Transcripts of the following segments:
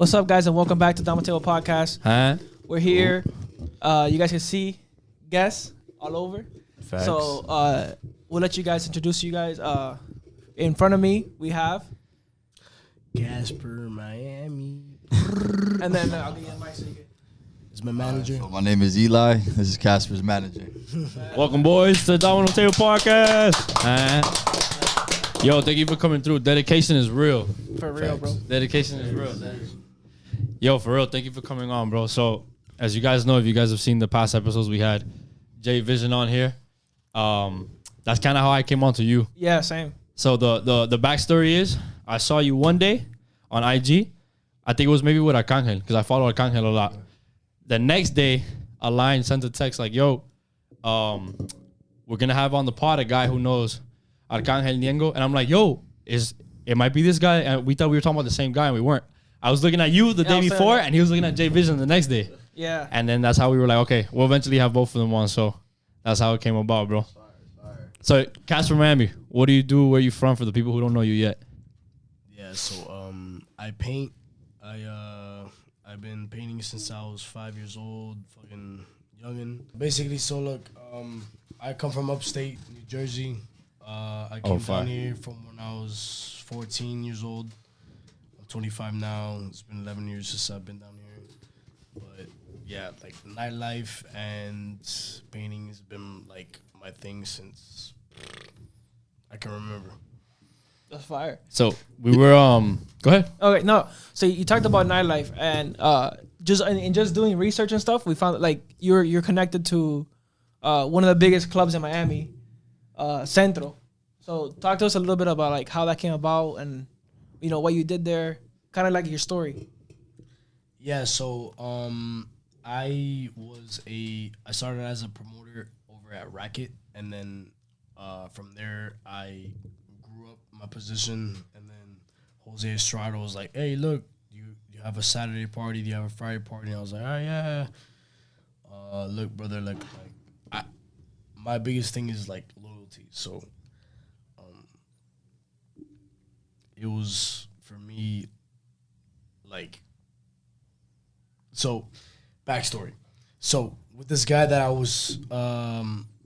What's up, guys, and welcome back to DominoTable Podcast. Huh? We're here. You guys can see guests all over. Facts. So we'll let you guys introduce you guys. In front of me, we have. Kasper Miami. And then I'll give you the mic so you can. It's my manager. So my name is Eli. This is Kasper's manager. Welcome, boys, to DominoTable Podcast. Huh? Yo, thank you for coming through. Dedication is real. For real, bro. Dedication is real. Yo, for real, thank you for coming on, bro. So, as you guys know, if you guys have seen the past episodes, we had Jay Vision on here. That's kind of how I came on to you. Yeah, same. So the backstory is I saw you one day on IG. I think it was maybe with Arcangel because I follow Arcangel a lot. The next day, a line sent a text like, "Yo, we're gonna have on the pod a guy who knows Arcangel Niengo," and I'm like, "Yo, it might be this guy?" And we thought we were talking about the same guy, and we weren't. I was looking at you the day before, and he was looking at Jay Vision the next day. Yeah. And then that's how we were like, okay, we'll eventually have both of them on. So that's how it came about, bro. So, Kasper Miami, what do you do? Where you from? For the people who don't know you yet. Yeah, so I paint. I've been painting since I was 5 years old, fucking youngin. Basically, so look, I come from upstate New Jersey. I came down here from when I was 14 years old. I'm 25 now. It's been 11 years since I've been down here. But yeah, like nightlife and painting has been like my thing since I can remember. That's fire. So we were go ahead. Okay, no. So you talked about nightlife and just doing research and stuff, we found that, like, you're connected to one of the biggest clubs in Miami, Centro. So talk to us a little bit about like how that came about and what you did there, kind of like your story. Yeah, so I started as a promoter over at Racket, and then from there I grew up my position, and then Jose Estrada was like, "Hey, look, you have a Saturday party, do you have a Friday party?" And I was like, "Oh yeah." Look, brother, like my biggest thing is like loyalty. So it was for me like. So, backstory. So, with this guy that I was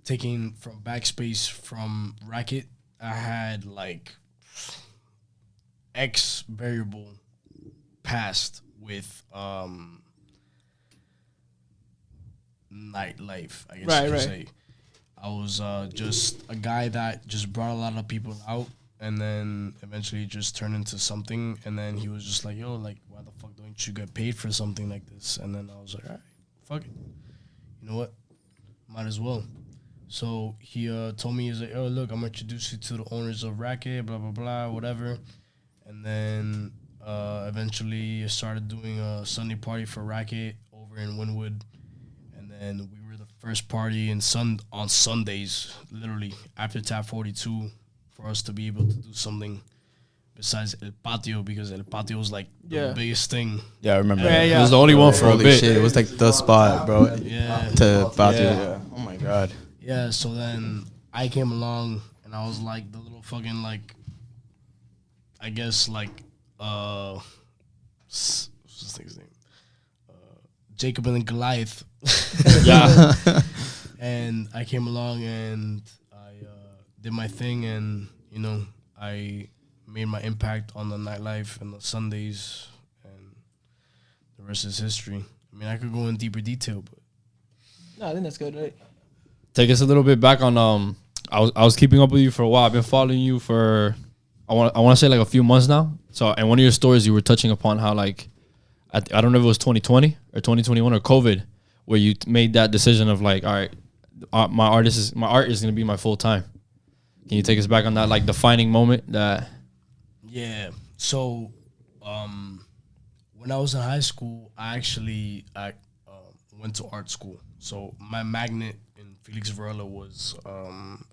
taking from Backspace from Racket, I had like X variable past with nightlife, I guess you could say. I was just a guy that just brought a lot of people out, and then eventually just turned into something. And then he was just like, "Yo, like, why the fuck don't you get paid for something like this?" And then I was like, "All right, fuck it. You know what? Might as well." So he told me, he's like, "Oh, look, I'm going to introduce you to the owners of Racket, blah, blah, blah, whatever." And then eventually I started doing a Sunday party for Racket over in Wynwood. And then we were the first party on Sundays, literally, after Tap 42, for us to be able to do something besides El Patio, because El Patio was like the biggest thing. Yeah, I remember. It was the only one for a bit. Shit, it was like the spot, bro. Yeah. To Patio. Yeah. Oh my god. Yeah, so then I came along, and I was like the little fucking, like, I guess, like, what's this thing's name? Jacob and Goliath. Yeah. And I came along, and I did my thing, and, I made my impact on the nightlife and the Sundays, and the rest is history. I mean, I could go in deeper detail, but. No, I think that's good, right? Take us a little bit back on I was keeping up with you for a while. I've been following you for I want to say like a few months now. So, and one of your stories you were touching upon how, like, I don't know if it was 2020 or 2021 or COVID, where you made that decision of like, all right, my art is going to be my full time. Can you take us back on that, like, defining moment that? Yeah. So, when I was in high school, I went to art school. So my magnet in Felix Varela was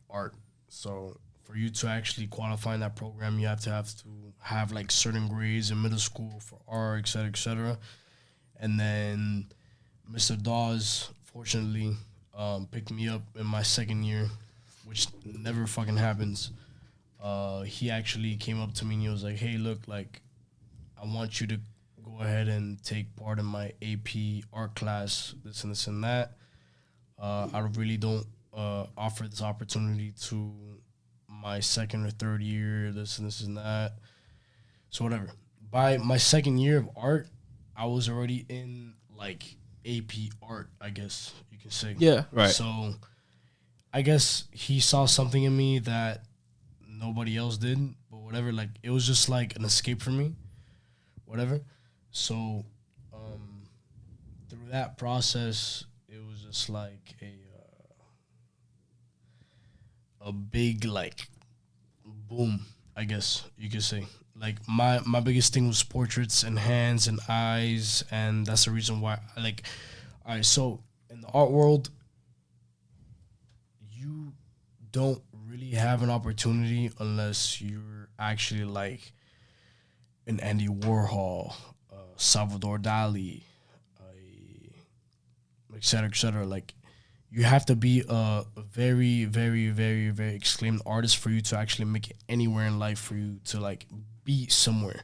art. So for you to actually qualify in that program, you have to have like certain grades in middle school for art, et cetera, et cetera. And then Mr. Dawes, fortunately, picked me up in my second year, which never fucking happens. He actually came up to me and he was like, "Hey, look, like, I want you to go go ahead and take part in my AP art class, this and this and that. I really don't offer this opportunity to my second or third year, this and this and that. So whatever. By my second year of art, I was already in like AP art, I guess you can say. Yeah. Right. So I guess he saw something in me that nobody else did, but whatever. Like it was just like an escape for me, whatever. So through that process, it was just like a big like boom, I guess you could say. Like my biggest thing was portraits and hands and eyes, and that's the reason why I like. All right, so in the art world, you don't really have an opportunity unless you're actually like an Andy Warhol, Salvador Dali, et cetera, et cetera. Like you have to be a very, very, very, very exclaimed artist for you to actually make it anywhere in life, for you to like be somewhere.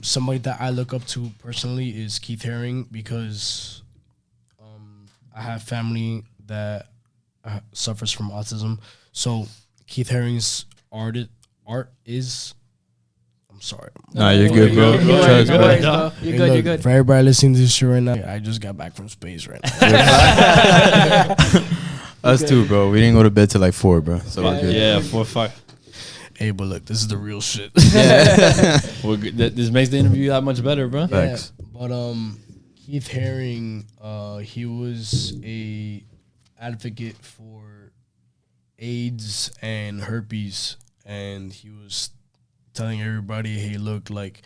Somebody that I look up to personally is Keith Haring, because I have family that suffers from autism. So Keith Haring's art is. I'm sorry. Nah, you're good, bro. No worries, no worries, bro. You're Hey, good. look, You're good. For everybody listening to this shit right now, I just got back from space right now. Us too, bro. We didn't go to bed till like 4, bro. So we're good. Yeah, 4 or 5. Hey, but look, this is the real shit. We're good. This makes the interview that much better, bro. Thanks. But Keith Haring, he was a advocate for AIDS and herpes, and he was telling everybody, hey, look, like,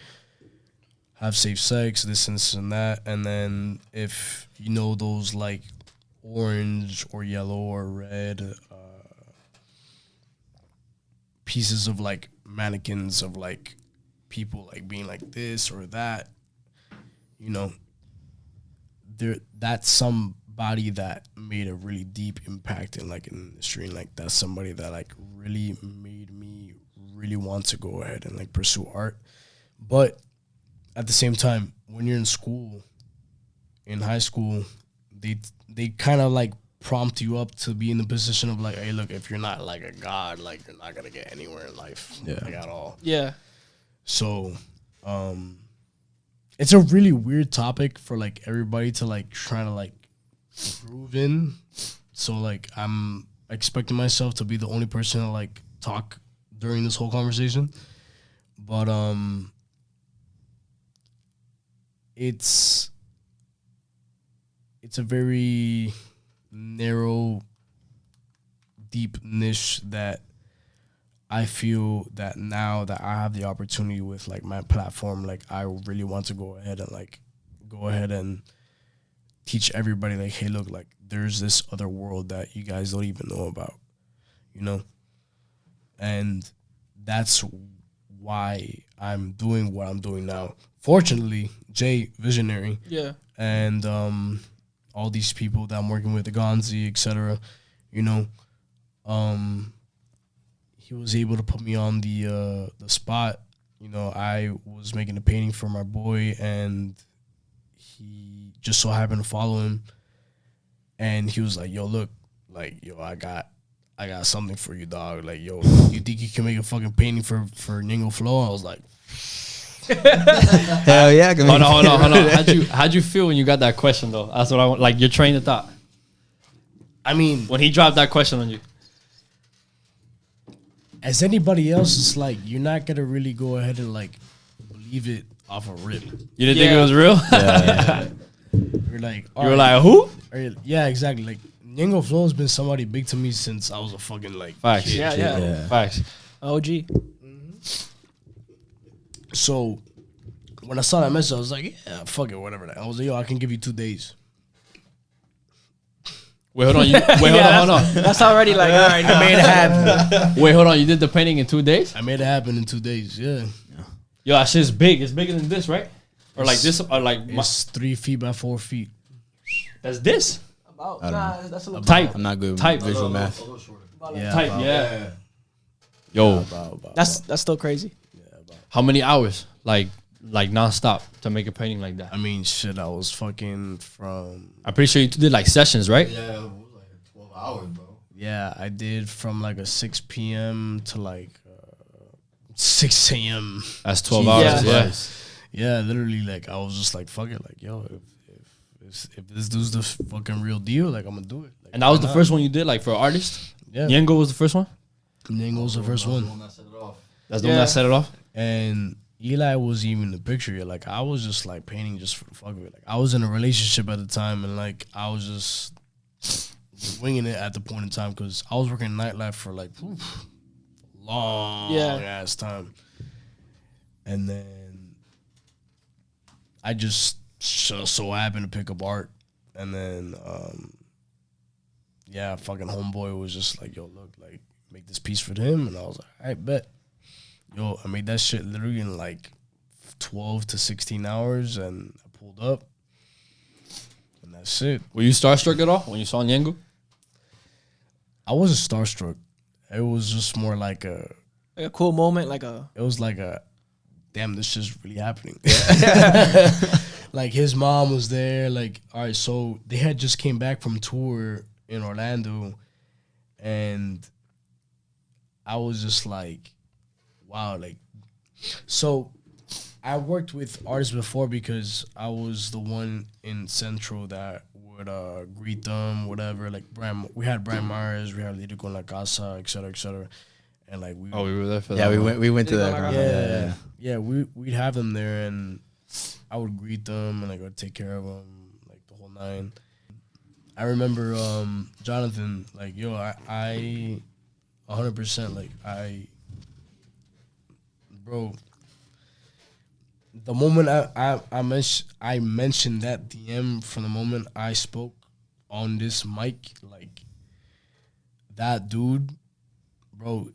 have safe sex, this and that. And then if you know those like orange or yellow or red pieces of like mannequins of like people like being like this or that, you know, that's somebody that made a really deep impact in like an industry, and like that's somebody that like really made me really want to go ahead and like pursue art. But at the same time, when you're in school, in high school, they kind of like prompt you up to be in the position of like, hey, look, if you're not like a god, like you're not gonna get anywhere in life, like at all. Yeah. So, it's a really weird topic for like everybody to like try to like prove in. So like I'm expecting myself to be the only person to like talk during this whole conversation, but it's a very narrow, deep niche that I feel that now that I have the opportunity with like my platform, like I really want to go ahead and teach everybody like, hey, look, like there's this other world that you guys don't even know about, you know? And that's why I'm doing what I'm doing now. Fortunately, Jay, visionary. Yeah. And all these people that I'm working with, the Gonzi, etc., you know, he was able to put me on the spot. You know, I was making a painting for my boy, and he just so happened to follow him, and he was like, yo, look, like, yo, I got something for you, dog. Like, yo, you think you can make a fucking painting for Ningo Flow? I was like, Hell yeah. Hold on. How'd you feel when you got that question though? That's what I want. Like your train of thought. I mean, When he dropped that question on you. as anybody else, it's like you're not gonna really go ahead and like believe it off a rip. You didn't think it was real? You're like, You were like, who? yeah, exactly. Like Ningo Flow has been somebody big to me since I was a fucking like Facts. kid. Yeah. Facts. OG. So when I saw that message, I was like, yeah, fuck it, whatever. I was like, yo, I can give you 2 days. Wait, hold on. Hold on. That's already like, all right. I made it happen. Wait, hold on. You did the painting in 2 days? I made it happen in 2 days. Yeah, Yo, that shit's big. It's bigger than this, right? Or like this, or like it's 3 feet by 4 feet. that's this. About, I don't know. that's a little Type. I'm not good with Type. visual math. Yeah, Type. about- Yeah. Yo, about- That's still crazy. how many hours? Like like nonstop to make a painting like that? I mean, shit, I was fucking from. I'm pretty sure you did like sessions, right? Yeah, it was like 12 hours, bro. Yeah, I did from like a 6 p.m. to like 6 a.m. That's 12 Jesus hours. Yeah. Christ. Yeah, literally, like, I was just like, fuck it. Like, yo, if this dude's the fucking real deal, like, I'm gonna do it. Like, And that was why the not? first one you did, like for an artist. Yeah. Yengo was the first one. Ningo was the first one. That set it off. That's the one that set it off. And Eli wasn't even in the picture yet. Like, I was just like painting just for the fuck of it. Like, I was in a relationship at the time, and like I was just winging it at the point in time because I was working nightlife for like long ass time, and then I just so happened to pick up art, and then yeah, fucking homeboy was just like, yo, look, like, make this piece for him, and I was like, I bet. Yo, I made that shit literally in like 12 to 16 hours, and I pulled up, and that's it. Were you starstruck at all when you saw Yengo? I wasn't starstruck. It was just more like Like a cool moment, like a. it was like a, damn, this shit's really happening. Like, his mom was there. Like, all right, so they had just came back from tour in Orlando, and I was just like, wow, like, so I worked with artists before because I was the one in Central that would greet them, whatever. Like, we had Brian Myers, we had Lido Con La Casa, et cetera, and like we. Oh, we were there for that. Yeah, one. we went to Yeah, that. Yeah, we'd have them there, and I would greet them, and like, I would take care of them, like, the whole nine. I remember Jonathan, like, yo, I 100%, like, bro, the moment I mentioned that DM, from the moment I spoke on this mic, like, that dude, bro,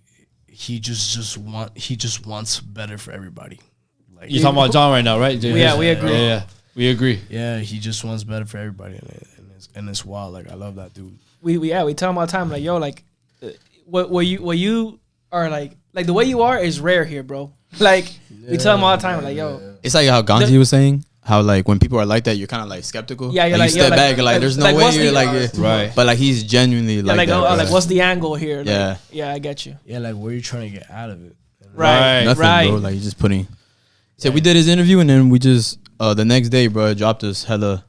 he just wants better for everybody. Like, You talking about John right now, right? Yeah, we agree. Yeah, we agree. yeah, he just wants better for everybody, and it's wild. Like, I love that dude. We tell him all the time, like, yo, like, what you are like the way you are is rare here, bro. Like, we tell him all the time, like, yo, It's like how Ganzi was saying, how like when people are like that, you're kind of like skeptical. Yeah, you're like, like, you step yo, back, like- you're like, there's no like, way what's you're the- like, Right. But like he's genuinely yeah, like like, that. oh, bro. like, what's the angle here? Like, Yeah. yeah, I get you. Yeah, like, what are you trying to get out of it? Right, Nothing, right. bro. Like, he's just putting. So we did his interview, and then we just the next day, bro, dropped us hella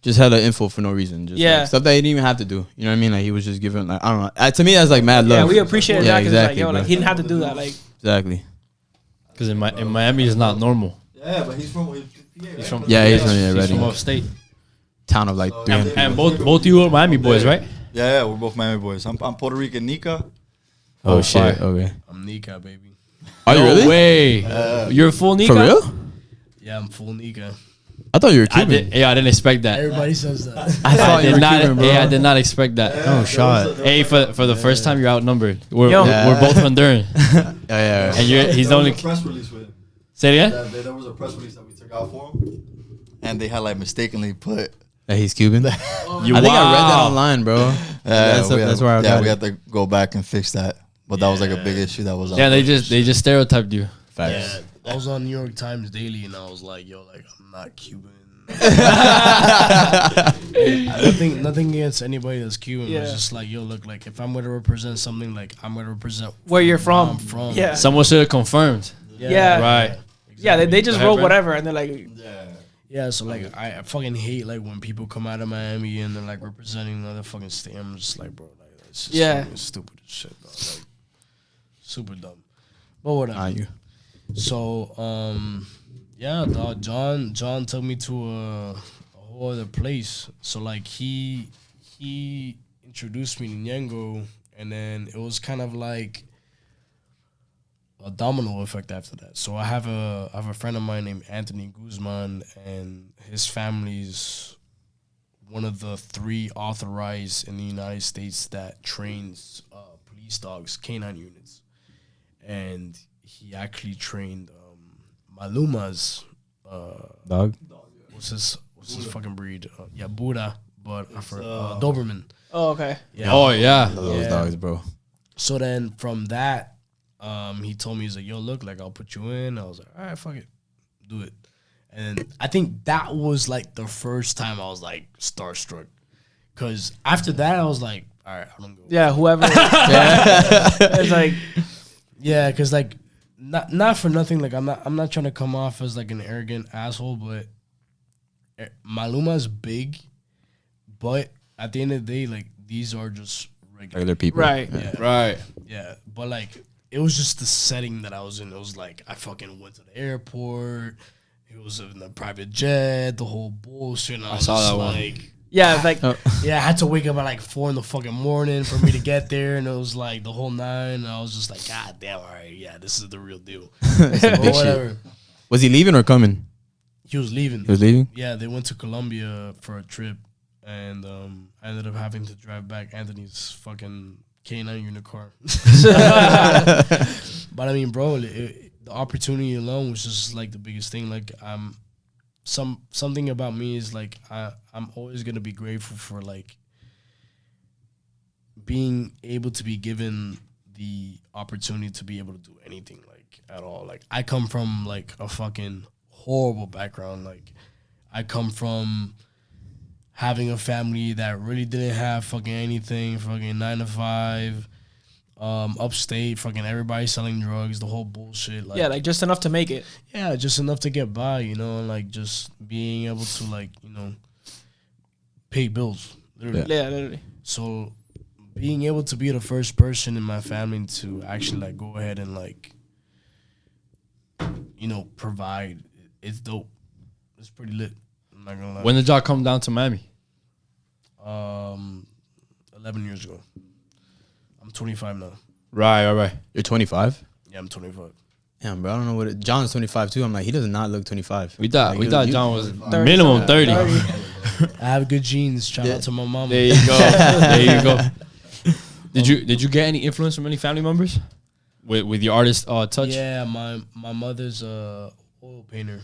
info for no reason. Just Yeah. like, stuff that he didn't even have to do. You know what I mean? Like, he was just giving, like, I don't know. To me, that's like mad love. Yeah, we appreciate Yeah, that because exactly, like, yo, bro. like, he didn't have to do that. Like, Exactly. Because in Miami is not normal. Yeah, but he's from. He's from Yeah, he's from he's Reading. from upstate. Town of like 300. And both you are Miami boys, right? Yeah, we're both Miami boys. I'm Puerto Rican, Nika. Oh, Oh, shit. fire. Okay. I'm Nika, baby. Are you No really? way. You're a full Nika? For real? Yeah, I'm full Nika. I thought you were I Cuban. didn't expect that. Everybody says that. I thought I you did were not. Cuban, bro. I did not expect that. Oh, shot. Hey, for the first time, you're outnumbered. We're Yo. we're both Honduran, Yeah. and he's the only. press release with him. Say it again. There was a press release that we took out for him, and they had like mistakenly put. That he's Cuban. You I think I read that wow. online, bro. That's we where I got we it. had to go back and fix that, but that was like a big issue that was. Yeah, they just stereotyped you. Facts. I was on New York Times Daily, and I was like, yo, like, I'm not Cuban. Nothing against anybody that's Cuban. Yeah. It's just like, yo, look, like, if I'm going to represent something, like, I'm going to represent where you're where from. I'm from. Yeah. Someone should have confirmed. Yeah. Right. Yeah, they just Go ahead, wrote bro. whatever, and they're like, Yeah, so, like, I fucking hate, like, when people come out of Miami and they're, like, representing another fucking state. I'm just like, bro, like, it's just Yeah. fucking stupid as shit, bro. Like, super dumb. But whatever. You. So, yeah, dog, John took me to a whole other place. So, like, he introduced me to Nyengo, and then it was kind of like a domino effect after that. So I have a friend of mine named Anthony Guzman, and his family's one of the 3 authorized in the United States that trains police dogs, canine units, and he actually trained Maluma's Dog. what's his fucking breed? Yeah, Buddha, but for Doberman. oh, okay. Yeah. Oh yeah. Those Yeah. dogs, bro. So then from that, he told me, he's like, yo, look, like, I'll put you in. I was like, all right, fuck it. do it. And I think that was like the first time I was like starstruck. Cause after that I was like, all right, I'm gonna go. Yeah, whoever. It's like, Yeah, cause like not for nothing. Like I'm not trying to come off as like an arrogant asshole, but Maluma's big. But at the end of the day, like these are just Regular people. right. Yeah. Right. Yeah, but like it was just the setting that I was in. It was like I fucking went to the airport. It was in a private jet, the whole bullshit. And I was saw just that one. like, Yeah, it's like, yeah, I had to wake up at like 4 in the fucking morning for me to get there, and it was like the whole 9. And I was just like, God damn, all right, yeah, this is the real deal. That's a But big whatever. shit. Was he leaving or coming? He was leaving. He was leaving? Yeah, they went to Colombia for a trip, and I ended up having to drive back Anthony's fucking K9 unit car. But I mean, bro, the opportunity alone was just like the biggest thing. Like something about me is like I'm always gonna be grateful for like being able to be given the opportunity to be able to do anything like at all. Like I come from like a fucking horrible background. Like I come from having a family that really didn't have fucking anything, fucking 9 to 5, upstate, fucking everybody selling drugs, the whole bullshit. Like, yeah, like just enough to make it. yeah, just enough to get by, you know, and like just being able to like, you know, pay bills, literally. Yeah, literally. So being able to be the first person in my family to actually like go ahead and like, you know, provide, it's dope. It's pretty lit. I'm not gonna lie. When did y'all come down to Miami? 11 years ago. I'm 25 now. Right. You're 25? Yeah, I'm 25. Damn, bro, I don't know what it, John's 25 too. I'm like, he does not look 25. We thought Like, you- John was 30. minimum 30. I have good genes. Shout out to my mama. There you go. There you go. Did you get any influence from any family members with your artist touch? Yeah, my mother's a oil painter.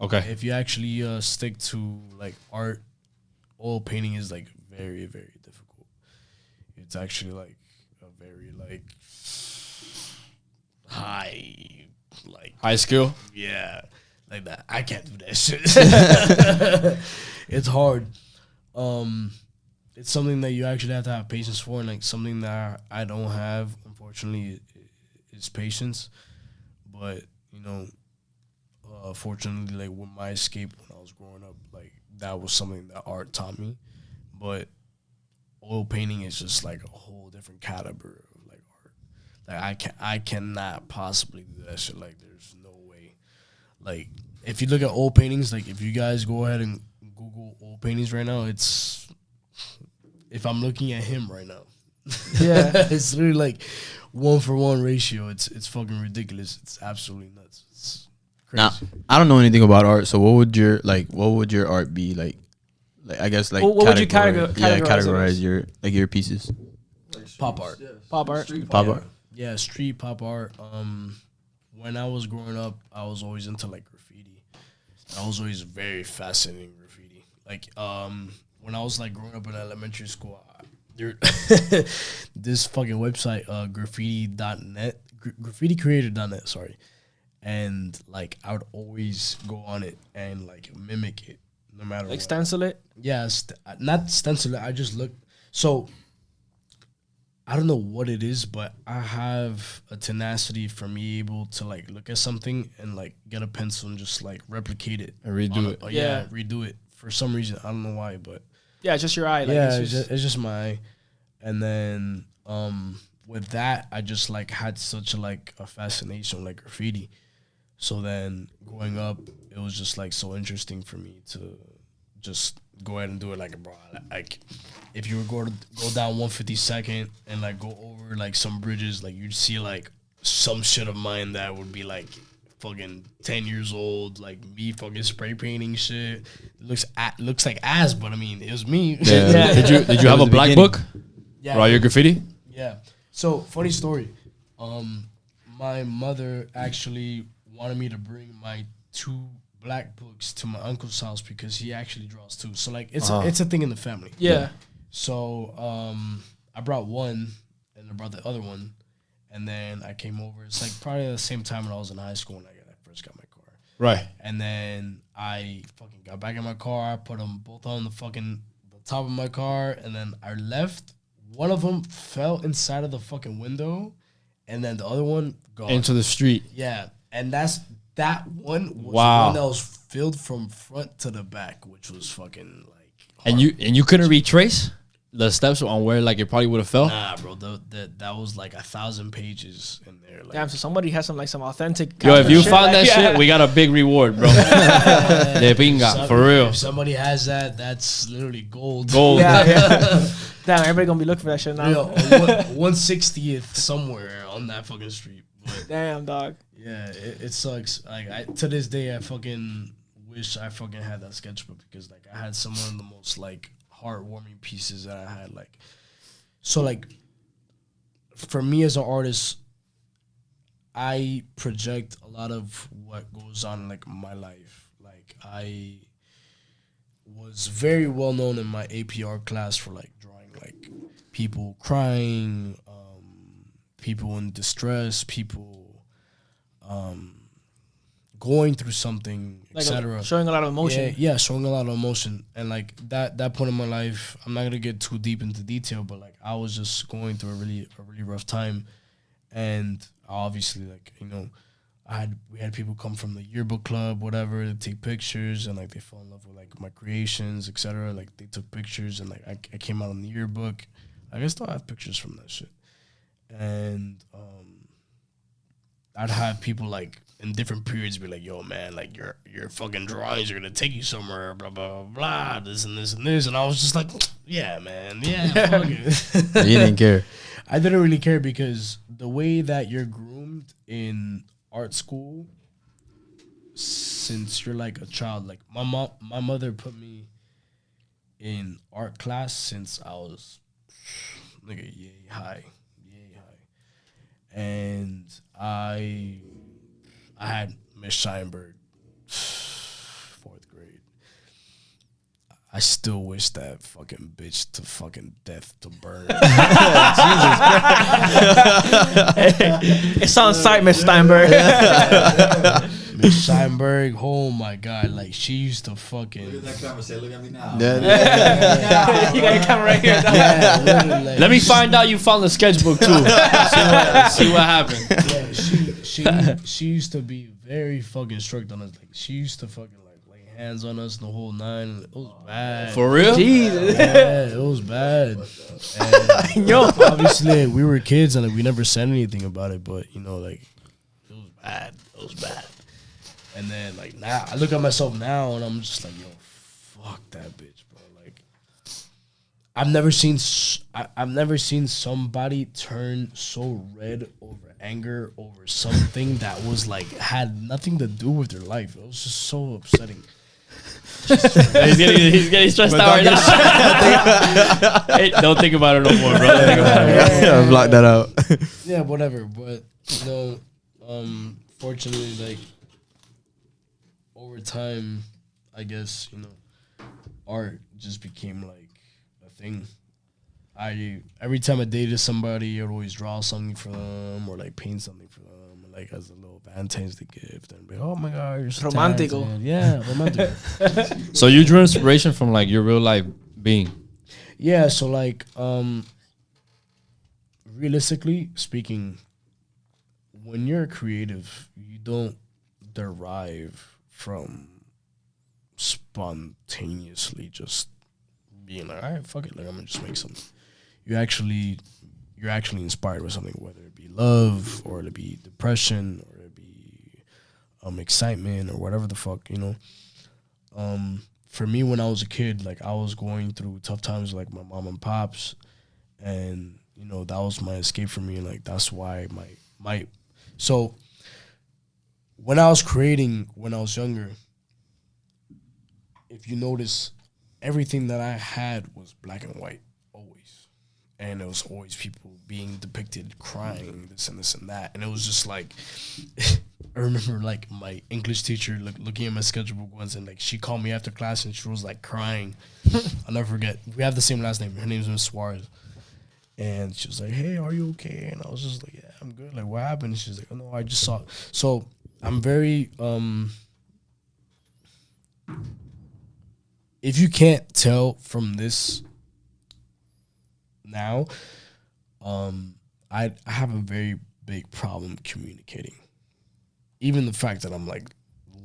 Okay. If you actually stick to like art, oil painting is like very, very difficult. It's actually like a very like high skill. yeah, like that. I can't do that shit. It's hard. It's something that you actually have to have patience for, and like something that I don't have, unfortunately, is patience. But you know, fortunately, like with my escape when I was growing up, like that was something that art taught me. But oil painting is just like a whole different caliber of like art. Like I cannot possibly do that shit. Like there's no way. Like if you look at oil paintings, like if you guys go ahead and Google oil paintings right now, it's if I'm looking at him right now. Yeah. It's literally like 1-for-1 ratio. It's fucking ridiculous. It's absolutely nuts. It's crazy. Now, I don't know anything about art, so what would your art be like? Like I guess like What would you categorize it categorize as? your pieces. Pop art. Pop art. Pop art. Yeah, street pop art. When I was growing up, I was always into like graffiti. I was always very fascinated in graffiti. Like when I was like growing up in elementary school, there this fucking website, graffiti.net, graffiticreator.net, sorry. And like I would always go on it and like mimic it no matter Like what. stencil it. Yeah, not stencil it. I just look. So I don't know what it is, but I have a tenacity for me able to like look at something and like get a pencil and just like replicate it And redo it. Yeah, redo it for some reason. I don't know why, but Yeah, it's just your eye. Like, yeah, it's just, it's just my eye. And then with that, I just like had such a fascination with like graffiti. So then growing up, it was just like so interesting for me to just go ahead and do it. Like, bro, like if you were go down 152nd and like go over like some bridges, like you'd see like some shit of mine that would be like fucking 10 years old, like me fucking spray painting shit. Looks like ass, but I mean it was me. Yeah. Did you have a the black beginning. book Yeah. for all your graffiti? Yeah. So funny story. My mother actually wanted me to bring my 2 black books to my uncle's house because he actually draws too. So like it's a thing in the family. yeah. So I brought one and I brought the other one, and then I came over. It's like probably the same time when I was in high school when I first got my car. Right. And then I fucking got back in my car, put them both on the top of my car, and then I left. One of them fell inside of the fucking window, and then the other one gone. Into the street. Yeah, and that one was Wow. one that was filled from front to the back, which was fucking like. And you couldn't retrace the steps on where like it probably would have fell. Nah, bro, that was like 1,000 pages in there. Like, Damn, so somebody has some authentic. Yo, if you shit, found like, that shit, we got a big reward, bro. De pinga, for real. If somebody has that, that's literally gold. Gold. Yeah. Damn, everybody gonna be looking for that shit now. Yo, 160th somewhere on that fucking street. But Damn, dog. yeah, it sucks. Like to this day, I fucking wish I fucking had that sketchbook because like I had some of the most like heartwarming pieces that I had. Like, so like for me as an artist, I project a lot of what goes on in like my life. Like I was very well known in my APR class for like drawing like people crying, people in distress, people going through something, Like etc. showing a lot of emotion. Yeah, showing a lot of emotion. And like that point in my life, I'm not gonna get too deep into detail, but like I was just going through a really rough time. And obviously, like, you know, we had people come from the yearbook club, whatever, to take pictures, and like they fell in love with like my creations, etc. Like they took pictures, and like I came out in the yearbook. Like, I still have pictures from that shit. And I'd have people like in different periods be like, "Yo, man, like your fucking drawings are gonna take you somewhere, blah blah blah, this and this and this." And I was just like, "Yeah, man, yeah, fuck it." You didn't care. I didn't really care because the way that you're groomed in art school, since you're like a child, like my mother put me in art class since I was nigga yay high, and I had Miss Scheinberg, 4th grade. I still wish that fucking bitch to fucking death to burn. It's on site, Miss Steinberg. Miss Scheinberg, oh my god, like she used to fucking. Look at that camera. Say, look at me now. You got your camera right here. dog. Yeah, literally, like, Let me find out you found the sketchbook too. see what happened. yeah, she used to be very fucking strict on us. Like she used to fucking like lay hands on us the whole 9. It was bad. For real? Jesus. Yeah, it was bad. And Yo. obviously we were kids and like, we never said anything about it, but you know, like it was bad. It was bad. And then like now I look at myself now and I'm just like, yo, fuck that bitch, bro. Like I've never seen somebody turn so red over anger over something that was like had nothing to do with their life. It was just so upsetting. He's getting stressed out right now. Hey, don't think about it no more, bro. Don't think about it. Yeah, block that out. Yeah, whatever. But you know, fortunately, like over time, I guess, you know, art just became like a thing. Every time I dated somebody, I'd always draw something for them or like paint something for them, like as a little Valentine's Day gift, and be, oh my god, you're so Romantico. talented. Yeah, romantic. So you drew inspiration from like your real life being. Yeah, so like realistically speaking, when you're creative, you don't derive from spontaneously just being like, all right, fuck it, like I'm gonna just make something. You're actually inspired by something, whether it be love or it be depression or it be excitement or whatever the fuck, you know. For me, when I was a kid, like I was going through tough times, like my mom and pops, and you know that was my escape for me, and like that's why my so when I was creating when I was younger, if you notice, everything that I had was black and white, always. And it was always people being depicted crying, this and that. And it was just like, I remember like my English teacher looking at my sketchbook once, and like she called me after class and she was like crying. I'll never forget. We have the same last name. Her name is Miss Suarez. And she was like, hey, are you okay? And I was just like, yeah, I'm good. Like, what happened? And she's like, oh no, I just saw. So I'm very if you can't tell from this now, I have a very big problem communicating. Even the fact that I'm like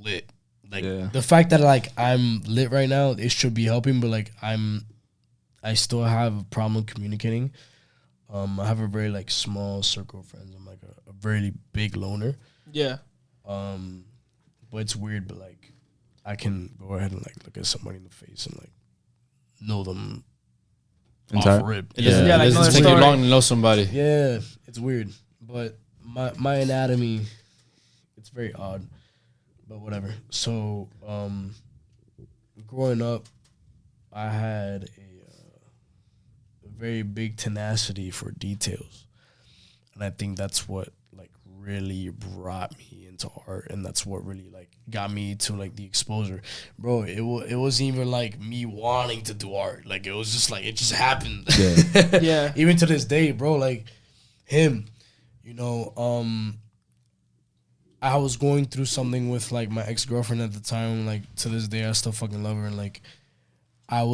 lit, like the fact that like I'm lit right now, it should be helping, but like I still have a problem communicating. I have a very like small circle of friends. I'm like a very big loner. Yeah. But it's weird, but like I can go ahead and like look at somebody in the face and like know them off rip. It doesn't take you long to know somebody. Yeah, it's weird. But my anatomy, it's very odd. But whatever. So growing up, I had a very big tenacity for details. And I think that's what like really brought me into art, and that's what really like got me to like the exposure. Bro, it wasn't even like me wanting to do art. Like it was just like it just happened. Yeah. Yeah. Even to this day, bro, like him, you know, I was going through something with like my ex-girlfriend at the time. Like to this day I still fucking love her, and like I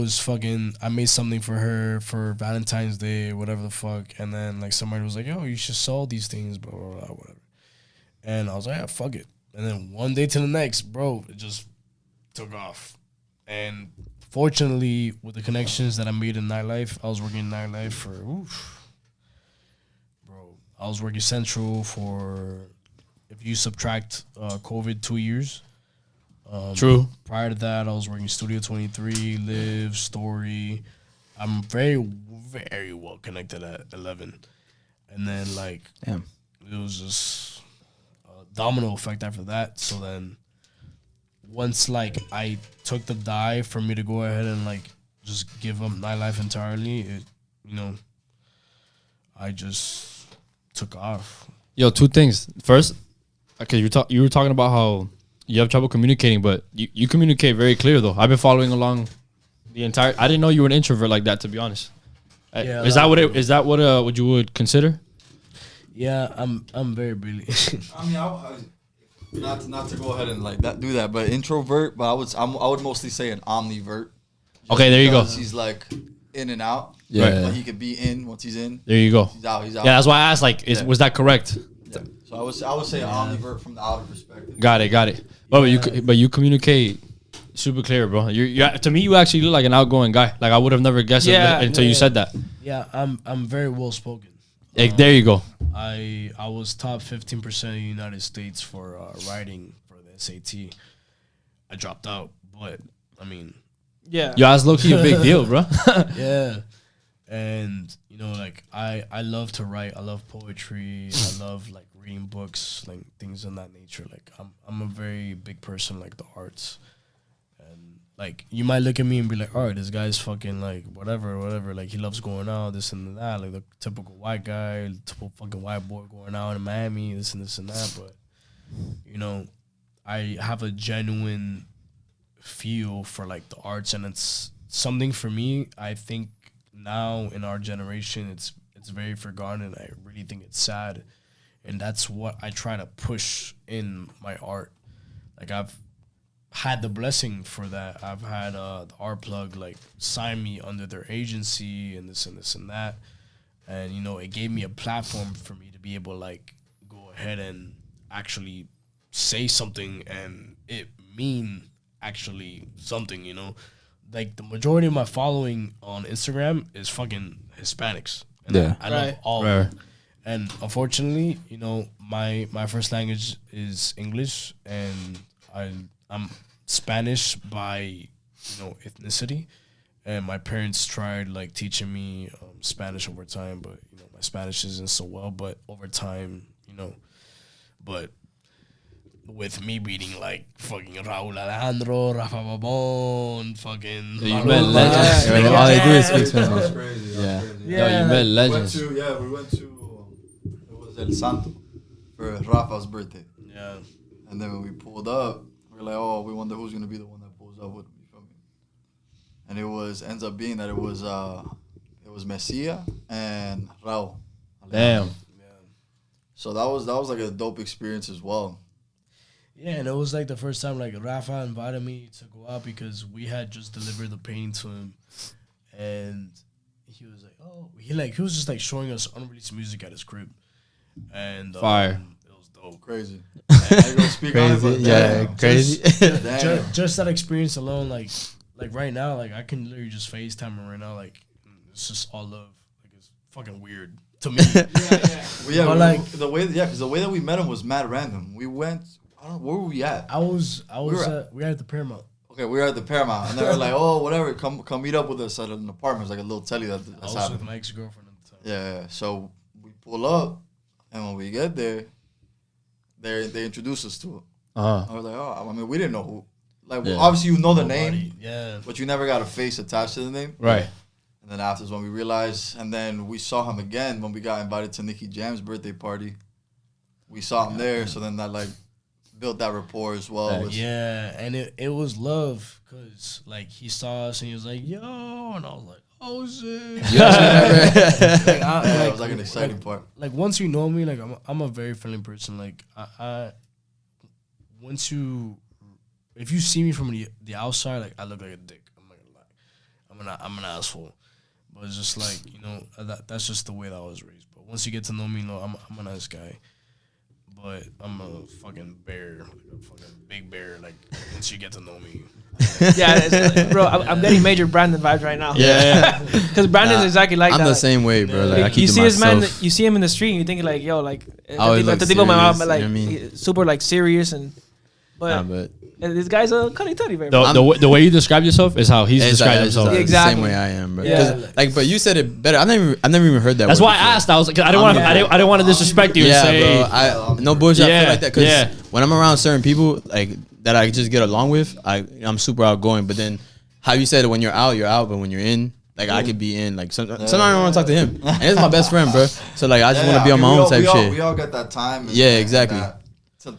made something for her for Valentine's Day, whatever the fuck. And then like somebody was like, yo, you should sell these things, blah, blah, blah, whatever. And I was like, yeah, fuck it. And then one day to the next, bro, it just took off. And fortunately, with the connections that I made in nightlife, I was working in nightlife for, I was working Central for, if you subtract COVID, 2 years. True. Prior to that, I was working Studio 23, Live, Story. I'm very, very well connected at 11. And then, like, Damn. it was just a domino effect after that. So then, once, like, I took the dive for me to go ahead and, like, just give up nightlife entirely, it, you know, I just took off. Yo, two things. First, okay, you were talking about how you have trouble communicating, but you communicate very clear though. I've been following along the entire. I didn't know you were an introvert like that, to be honest. Yeah, is that what you would consider? Yeah, I'm very brilliant. I mean, not to go ahead and like that do that, but introvert. But I would mostly say an omnivert. Okay, there you go. He's like in and out. Yeah. But he could be in once he's in. There you go. He's out. He's out. Yeah, that's why I asked. Like, was that correct? Yeah. So I would say omnivert from the outer perspective. Got it. But you communicate super clear, bro. You to me, you actually look like an outgoing guy. Like I would have never guessed it until you said that. Yeah, I'm very well spoken. There you go. I was top 15% in the United States for writing for the SAT. I dropped out, but I mean, Yeah. Yo, that's low key a big deal, bro. yeah. And you know, like I love to write. I love poetry. I love like reading books, like things of that nature. Like I'm a very big person, like the arts. And like you might look at me and be like, all right, this guy's fucking like whatever. Like he loves going out, this and that, like the typical white guy, typical fucking white boy going out in Miami, this and that. But you know, I have a genuine feel for like the arts, and it's something for me. I think now in our generation, it's very forgotten, and I really think it's sad. And that's what I try to push in my art. Like I've had the blessing for that. I've had the Art Plug like sign me under their agency and this and that. And you know, it gave me a platform for me to be able to like go ahead and actually say something and it mean actually something, you know. Like the majority of my following on Instagram is fucking Hispanics. And Yeah. I love all of them. And unfortunately, you know, my first language is English, and I'm Spanish by, you know, ethnicity. And my parents tried like teaching me Spanish over time, but you know, my Spanish isn't so well. But over time, you know, but with me beating like fucking Raúl Alejandro, Rafa Babón, fucking. You met legends. Yeah, all they do is speak That's Spanish. crazy. Yeah. That's crazy. Yo, you met legends. We went to it was El Santo for Rafa's birthday. Yeah. And then when we pulled up, we were like, oh, we wonder who's gonna be the one that pulls up with him. You feel me? And ends up being that it was Messia and Raúl. Damn. So that was like a dope experience as well. Yeah, and it was like the first time like Rafa invited me to go out because we had just delivered the painting to him, and he was like, "Oh," he was just like showing us unreleased music at his crib, and Fire. It was dope, Crazy. I go speak on it, Crazy. but Yeah, damn. crazy. Damn. Just that experience alone, like right now, like I can literally just FaceTime him right now, like it's just all love, like it's fucking weird to me. Well, yeah, But, like- the way, because the way that we met him was mad random. We went, I don't know, where were we at? I was were we were at the Paramount. Okay, we were at the Paramount, and they were like, "Oh, whatever, come meet up with us at an apartment." It's like a little telly I that's was with happening. my ex-girlfriend at the time. Yeah, so we pull up, and when we get there, they introduce us to it. Uh-huh. I was like, "Oh, I mean, we didn't know who." Like, Yeah. obviously, you know the Nobody. name, Yeah. but you never got a face attached to the name. Right. And then after is when we realized, and then we saw him again when we got invited to Nicky Jam's birthday party. We saw him there, so then that like built that rapport as well. with- Yeah, and it was love because like he saw us and he was like, "Yo," and I was like, "Oh shit!" Like, Yeah, it was like an exciting part. Like once you know me, like I'm a very friendly person. Like I once you, if you see me from the outside, like I look like a dick. I'm not gonna lie. I'm an asshole. But it's just like, you know, that's just the way that I was raised. But once you get to know me, you know, I'm a nice guy. But I'm a fucking bear, like a fucking big bear. Like once you get to know me, Yeah, it's, bro, I'm getting major Brandon vibes right now. Yeah. Because Brandon's exactly like I'm that. the same way, bro. Like, I keep You to see his man, myself. you see him in the street, and you think like, yo, like, always look like, like, serious, you know what I like mean? super like serious and, Nah, but but this guy's a cutty tutty, bro. The way you describe yourself is how he's described himself. the Exactly. same way I am, bro. Yeah. 'Cause, like, but you said it better. I never even heard that. That's word why I before. asked. I was like, I didn't want to. I didn't want to disrespect you and Yeah, say. bro. I no bullshit. I Yeah, feel like that because yeah. when I'm around certain people, like that, I just get along with. I'm super outgoing. But then, how you said it, when you're out, but when you're in, like I could be in. Like sometimes I want to talk to him, and he's my best friend, bro. So like I just want to be on my own type shit. We all got that time. and Yeah, exactly. that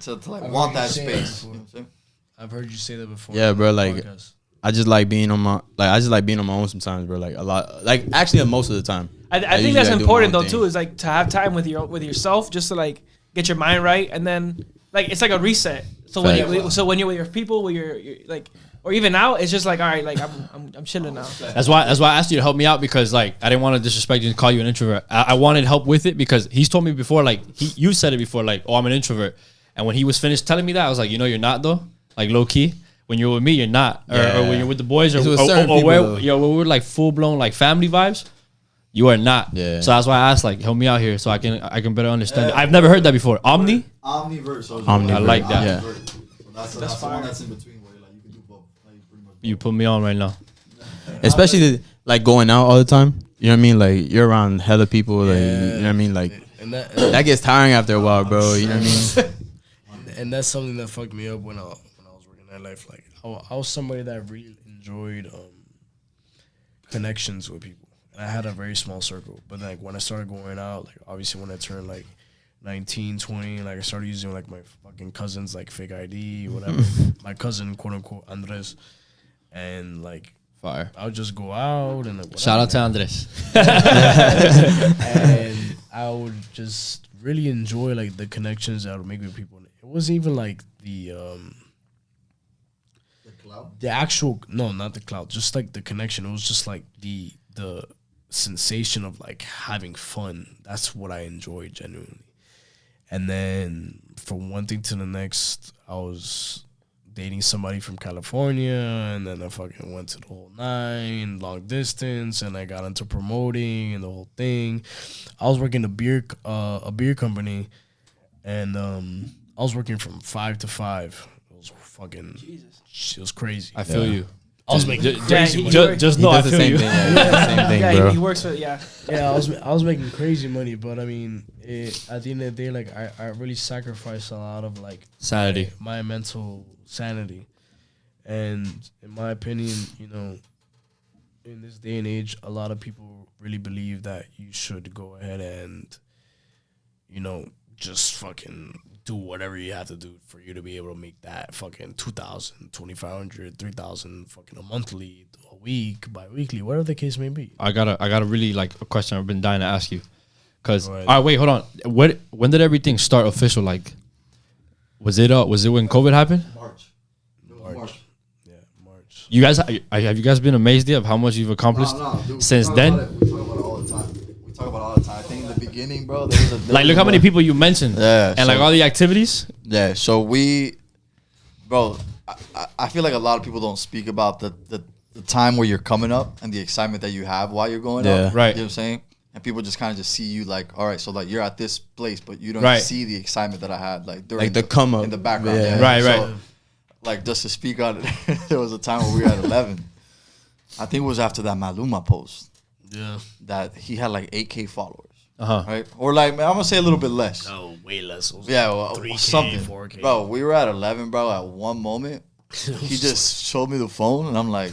to like I've want heard you that say space. that You know what I'm saying? I've heard you say that before. Yeah, bro, on the like- podcast. I just like being on my own sometimes, bro. Like a lot, like actually most of the time. I usually think that's do my important own though thing. too. Is like to have time with yourself, just to like get your mind right, and then like it's like a reset. So when Facts. you're with your people, with your like, or even now, it's just like, all right, like I'm chilling now. That's why I asked you to help me out, because like I didn't want to disrespect you and call you an introvert. I wanted help with it because he's told me before, like you said it before, like, oh, I'm an introvert. And when he was finished telling me that, I was like, you know, you're not though. Like low key, when you're with me, you're not. Or when you're with the boys, or It's with certain people, where though. when we're like full blown like family vibes, you are not. Yeah. So that's why I asked, like, help me out here so I can better understand. I've never heard that before. Omni. Omniverse. So Omniverse, I like that. Yeah. So that's the one that's in between where like you can do both. Like pretty much. You put me on right now. Especially like going out all the time. You know what I mean? Like you're around hella people. Like you know what I mean? Like And that gets tiring after a while, bro. You know what I mean? and that's something that fucked me up when I was working that life. Like I was somebody that really enjoyed connections with people, and I had a very small circle. But like when I started going out, like obviously when I turned like 19, 20, like I started using like my fucking cousin's like fake ID, whatever. My cousin, quote unquote, Andres, and like Fire. I would just go out and like, Shout out to Andres. and I would just really enjoy like the connections that I would make with people. It wasn't even like the cloud. the actual, no, not the cloud, just like the connection. It was just like the sensation of like having fun. That's what I enjoyed genuinely. And then from one thing to the next, I was dating somebody from California, and then I fucking went to the whole 9 long distance, and I got into promoting and the whole thing. I was working a beer company, and I was working from 5 to 5. It was fucking It was crazy. I feel you. I was making Yeah, crazy he- money. Just He know I does the feel same you. thing. Yeah, he does the same thing, Yeah, bro. he works for yeah. Yeah, I was making crazy money, but I mean, at the end of the day, like I really sacrificed a lot of like Sanity. my mental sanity, and in my opinion, you know, in this day and age, a lot of people really believe that you should go ahead and, you know, just fucking do whatever you have to do for you to be able to make that fucking 2,000, 2,500, 3,000 fucking a monthly, a week, bi-weekly, whatever the case may be. I got a really like a question I've been dying to ask you. Cause Go ahead. all right, wait, hold on. When did everything start official? Like, Was it when COVID happened? March. It was March. Yeah, March. You guys have you guys been amazed yet of how much you've accomplished Dude, since we then? talk about it all the time. We talk about it all the time. I think in the beginning, bro, there was Like, look how many people you mentioned. Yeah, And like so- all the activities. Yeah, so bro, I feel like a lot of people don't speak about the time where you're coming up and the excitement that you have while you're going Yeah. up. Right. You know what I'm saying? And people just kind of just see you like, all right, so like you're at this place, but you don't Right. see the excitement that I had like during Like the come up. in the background. Yeah. Right, So, right. like just to speak on it, there was a time when we were at 11. I think it was after that Maluma post Yeah. that he had like 8K followers, Uh-huh. right? Or like I'm gonna say a little bit less. No, way less. It was Yeah, well, 3K, something. 4K. Bro, we were at 11, bro. At one moment, he just showed me the phone, and I'm like,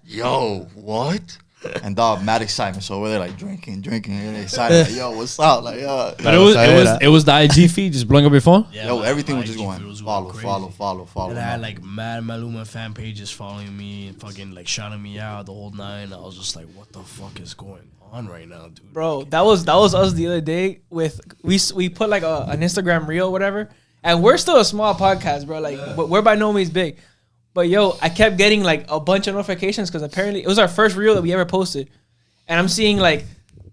"Yo, what?" And dog, mad excitement. So we're there like drinking, and excited. Like, yo, what's up? Like, yo, But it was the IG feed just blowing up your phone. Yeah, yo, my everything was IG just going feed was follow, crazy. follow. And I had like mad Maluma fan pages following me and fucking like shouting me out the whole night. And I was just like, what the fuck is going on right now, dude? Bro, that was us the other day with we put like an Instagram reel, whatever, and we're still a small podcast, bro. Like we're by no means big, but yo, I kept getting like a bunch of notifications because apparently it was our first reel that we ever posted, and I'm seeing like,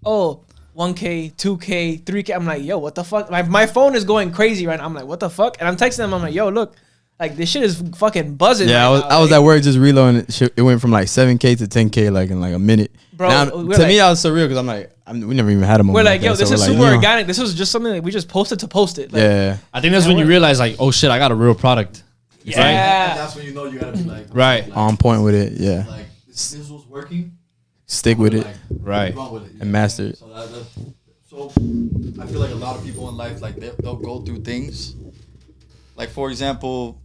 oh, 1K, 2K, 3K. I'm like, yo, what the fuck? My phone is going crazy right now. I'm like, what the fuck? And I'm texting them. I'm like, yo, look, like this shit is fucking buzzing. Yeah, right I was now. at work just reloading. It went from like 7K to 10K like in like a minute. Bro, Now, we're to like- me, that was surreal because I'm like, we never even had a moment. We're like, yo, that, this so is we're super like, organic. This was just something that we just posted to post it. Like, Yeah, I think that's when you realize like, oh shit, I got a real product. yeah. And that's when you know you gotta be like, Right. on point with it. Yeah, like this was working. stick with it. Like, Right. run with it, you And know what I'm master saying? So I feel like a lot of people in life, like they'll go through things. Like for example,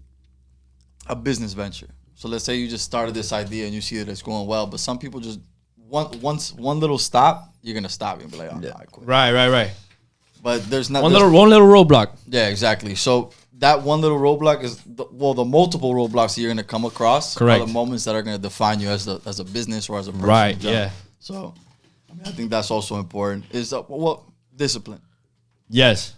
a business venture. So let's say you just started this idea and you see that it's going well, but some people just one little stop, you're gonna stop and be like, oh, no, I quit. Right. But there's not One little roadblock. Yeah, exactly. So that one little roadblock is the multiple roadblocks that you're gonna come across. Correct. Are the moments that are gonna define you as a business or as a person. Right. in general. Yeah. So, I mean, I think that's also important. Is discipline. Yes.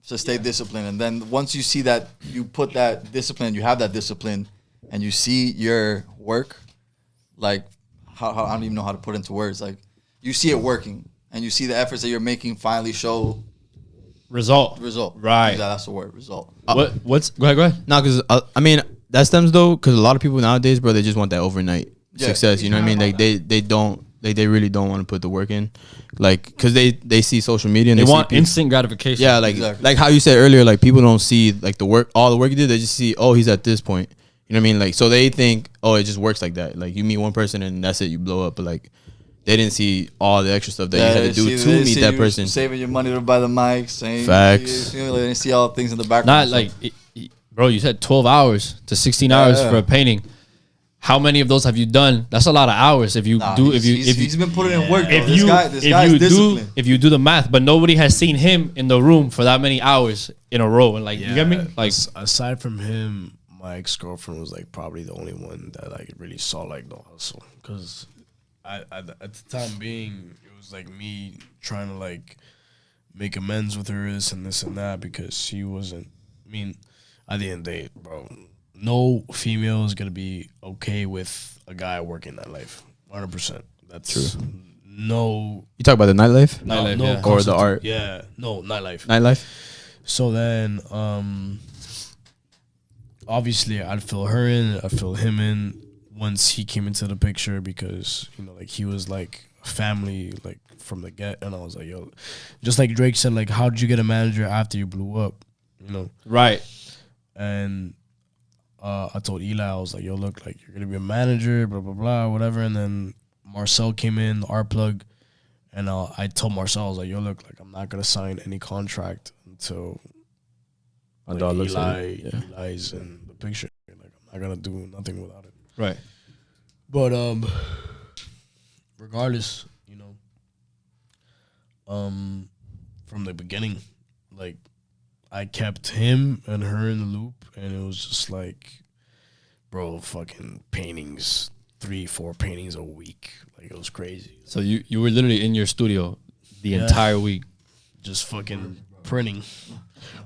So stay disciplined, and then once you see that you put that discipline, you have that discipline, and you see your work, like how I don't even know how to put it into words. Like you see it working, and you see the efforts that you're making finally show Result. Right. Yeah, that's the word. Result. What's go ahead. No, because I mean that stems though because a lot of people nowadays, bro, they just want that overnight success. You know what I mean? Like they really don't want to put the work in, like because they see social media and They see want people- instant gratification. Yeah, like Exactly. like how you said earlier, like people don't see like all the work you did. They just see, oh, he's at this point. You know what I mean? Like so they think, oh, it just works like that. Like you meet one person and that's it, you blow up. But like they didn't see all the extra stuff that you had to do to meet that person. Saving your money to buy the mic. Saying Facts. They didn't see all the things in the background. Not So- like, bro, you said 12 hours to 16 hours Yeah. for a painting. How many of those have you done? That's a lot of hours. If you Nah, do, he's been putting in work. Bro. if This you guy's disciplined. if you do the math, but nobody has seen him in the room for that many hours in a row, and like you get me, like aside from him, my ex-girlfriend was like probably the only one that like really saw like the hustle, because at the time being it was like me trying to like make amends with her this and that because she wasn't. I mean, at the end of the day, bro, no female is gonna be okay with a guy working that life. 100%. That's true. No, You talk about the nightlife, Nightlife, no yeah. Or the constitute- art. Yeah, no nightlife. nightlife. So then, obviously, I'd fill her in, I'd fill him in once he came into the picture because, you know, like he was like family, like from the get. And I was like, yo, just like Drake said, like, how did you get a manager after you blew up? You know? right. And I told Eli, I was like, yo, look, like, you're going to be a manager, blah, blah, blah, whatever. And then Marcel came in, the art plug. And I told Marcel, I was like, yo, look, like, I'm not going to sign any contract until My like dog looks at Eli, it. Yeah. Eli's in the picture. Like, I'm not going to do nothing without it. Right. But, regardless, you know, from the beginning, like, I kept him and her in the loop, and it was just like, bro, fucking paintings, 3-4 paintings a week. Like, it was crazy. So you were literally in your studio the Yeah. entire week. Just fucking printing.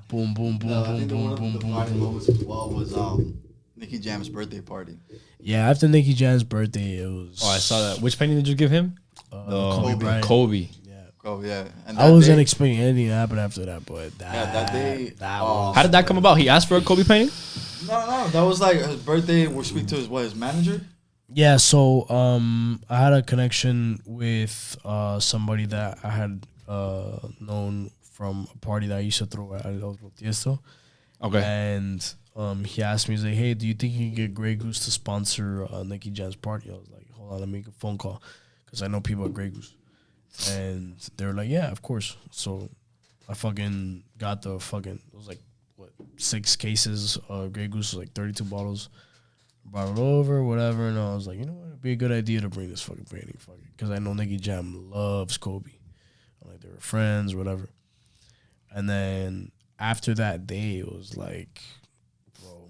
Boom, boom, boom, I boom, think boom, one boom, of the boom, party boom. moments as well was Nicky Jam's birthday party. Yeah, after Nicky Jam's birthday, it was. Oh, I saw that. Which painting did you give him? Kobe Bryant. Kobe. Yeah. Oh yeah, and I that wasn't day- expecting anything to happen after that, but that day. How did that come about? He asked for a Kobe painting? No, that was like his birthday. We speak to his manager. Yeah, so I had a connection with somebody that I had known from a party that I used to throw at El Tiesto. Okay. And he asked me, he's like, hey, do you think you can get Grey Goose to sponsor Nicky Jam's party? I was like, hold on, let me make a phone call because I know people at Grey Goose. And they were like, yeah, of course. So I fucking got it was like, 6 cases of Grey Goose, like 32 bottles. Brought it over, whatever, and I was like, you know what, it'd be a good idea to bring this fucking painting, because I know Nicky Jam loves Kobe. Like, they were friends, whatever. And then after that day, it was like, bro,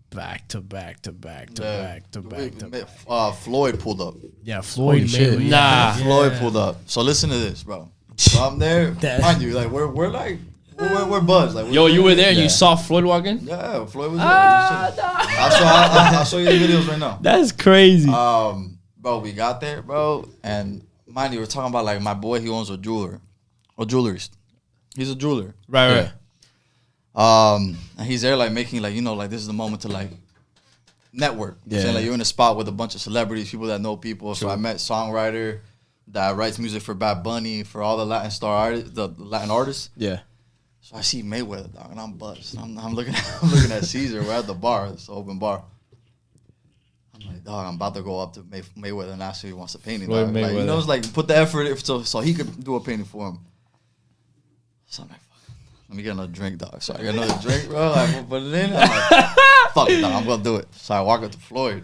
back to back to back to back to back to back. Floyd pulled up. Yeah, Floyd Holy shit. Mayweather. Nah. Floyd pulled up. So listen to this, bro. So I'm there, mind you, like we're like we're buzzed. Like Yo, you were there and Yeah. you saw Floyd walk in? Yeah, Floyd was there. I'll show you the videos right now. That's crazy. Bro, we got there, bro, and mind you, we're talking about like my boy. He owns a jewelry. He's a jeweler. Right. And he's there like making like, you know, like this is the moment to like network. Yeah. Saying, like you're in a spot with a bunch of celebrities, people that know people. So I met songwriter that writes music for Bad Bunny, for all the Latin artists. Yeah. So I see Mayweather, dog, and I'm buzzed. I'm looking at Caesar. We're at the bar. It's an open bar. I'm like, dog, I'm about to go up to Mayweather and ask if he wants a painting. Floyd Dog. Like, you Mayweather. know, it's like put the effort so he could do a painting for him. So I'm like, fuck, let me get another drink, dog. So I get another drink, bro. I put it in. I'm like, fuck it, dog, I'm gonna do it. So I walk up to Floyd.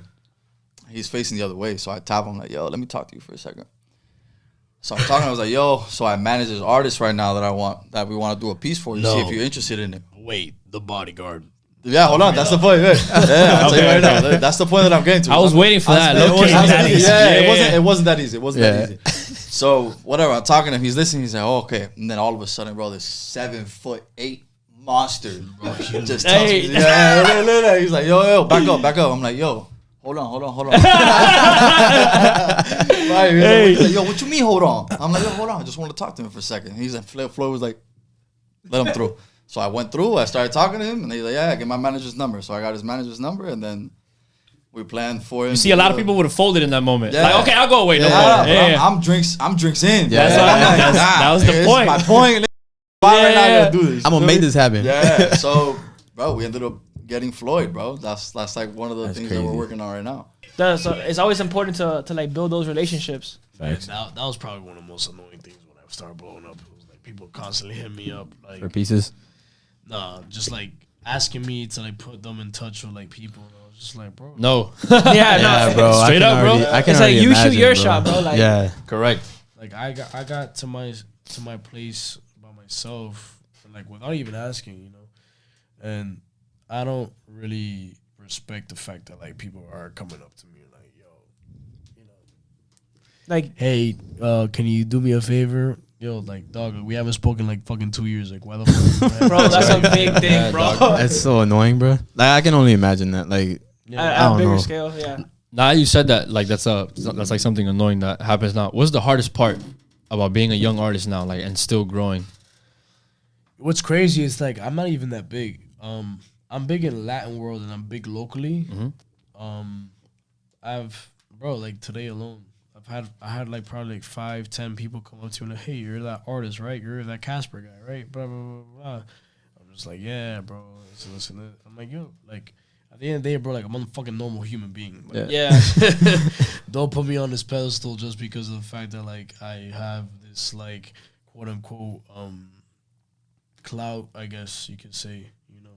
He's facing the other way. So I tap him like, yo, let me talk to you for a second. So I'm talking. I was like, yo. So I manage this artist right now that we want to do a piece for. You see if you're interested in it. Wait, the bodyguard. Yeah, hold on. That's the point. Yeah, I'll tell you right now. That's the point that I'm getting to. I was waiting for that. It wasn't that easy. Yeah. It wasn't that easy. It wasn't that easy. So whatever. I'm talking to him. He's listening. He's like, oh, okay. And then all of a sudden, bro, this 7'8" monster, bro, just tells me, yeah. He's like, yo, back up. I'm like, yo. Hold on. Right, he's like, yo, what you mean, hold on? I'm like, yo, hold on. I just want to talk to him for a second. He's like, Floyd was like, let him through. So I went through. I started talking to him, and he's like, yeah, get my manager's number. So I got his manager's number, and then we planned for him. You see, a lot of people would have folded in that moment. Yeah. Like, okay, I'll go away. No Yeah, problem. but Yeah. I'm drinks in. Yeah. That's what I'm like, that was the this is point. my point. Why right now I gotta do this? I'm gonna make this happen. Yeah. So, bro, we ended up getting Floyd, bro. That's like one of the That's things that crazy. we're working on right now. So it's always important to like build those relationships. That was probably one of the most annoying things when I started blowing up. It was like people constantly hitting me up, like, For pieces. nah, just like asking me to like put them in touch with like people. And I was just like, bro, No. Yeah, bro. I Straight can up, bro. already- I can It's like already you shoot imagine, your bro. shot, bro. Like, Yeah. Correct. like I got to my place by myself, like without even asking, you know, and I don't really respect the fact that like people are coming up to me like, yo, you know, like hey, can you do me a favor? Yo, like, dog, we haven't spoken like fucking 2 years. Like, why the fuck? bro, that's a big thing, bro. That's so annoying, bro. Like I can only imagine that. Like At I a don't bigger know. scale, yeah. Now you said that, like that's like something annoying that happens now. What's the hardest part about being a young artist now, like, and still growing? What's crazy is like I'm not even that big. I'm big in Latin world and I'm big locally. Bro, like today alone, I had like probably like 5-10 people come up to me like, hey, you're that artist, right? You're that Kasper guy, right? Blah blah blah blah. I'm just like, yeah, bro. Listen. I'm like, yo, like at the end of the day, bro, like I'm a fucking normal human being. Like, Yeah. don't put me on this pedestal just because of the fact that like I have this like quote unquote clout, I guess you could say, you know.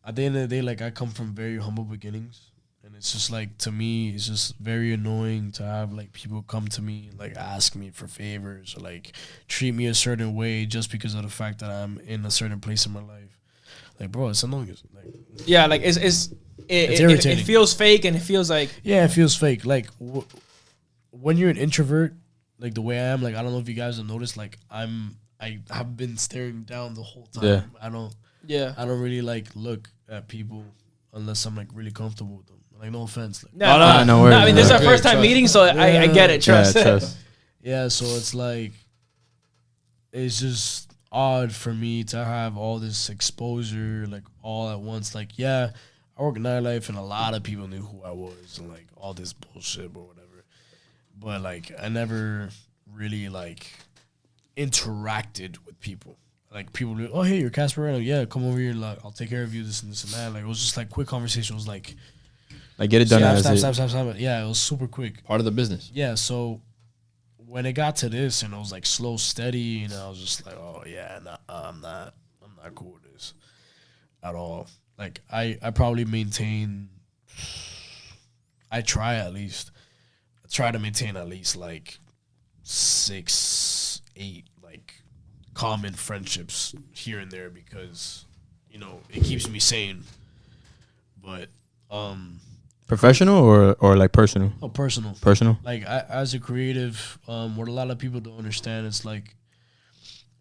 At the end of the day, like I come from very humble beginnings, and it's just like, to me, it's just very annoying to have like people come to me and like ask me for favors or like treat me a certain way just because of the fact that I'm in a certain place in my life. Like, bro, it's annoying. Like, Yeah, like it irritating. It feels fake, and it feels like yeah, it feels fake. Like when you're an introvert, like the way I am, like I don't know if you guys have noticed, like I'm I have been staring down the whole time. Yeah. I don't Yeah. really like look at people unless I'm like really comfortable with them. Like no offense. Like, No, no worries, I mean, this is no. our first time meeting, so I get it. Trust. Yeah, trust. yeah, so it's like it's just odd for me to have all this exposure like all at once. Like, yeah, I work in nightlife and a lot of people knew who I was and like all this bullshit or whatever. But like I never really like interacted with people. Like people would be, oh hey, you're Kasper Miami. Yeah, come over here, like I'll take care of you, this and this and that. Like it was just like quick conversation. It was like Like, get it done. stop. Yeah, it was super quick. Part of the business. Yeah, so when it got to this and it was like slow, steady, and I was just like, oh yeah, nah, I'm not cool with this at all. Like I probably maintain. I try to maintain at least like 6, 8 like common friendships here and there because it keeps me sane. But Professional or like personal? personal. Personal. Like as a creative, what a lot of people don't understand is like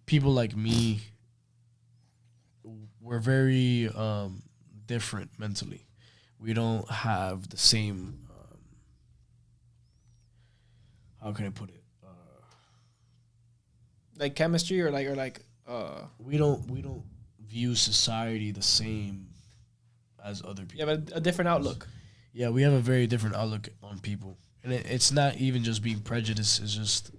people like me, we're very different mentally. We don't have the same. How can I put it? Like chemistry or like We don't view society the same as other people. yeah, but a different outlook. Yeah, we have a very different outlook on people, and it's not even just being prejudiced. It's just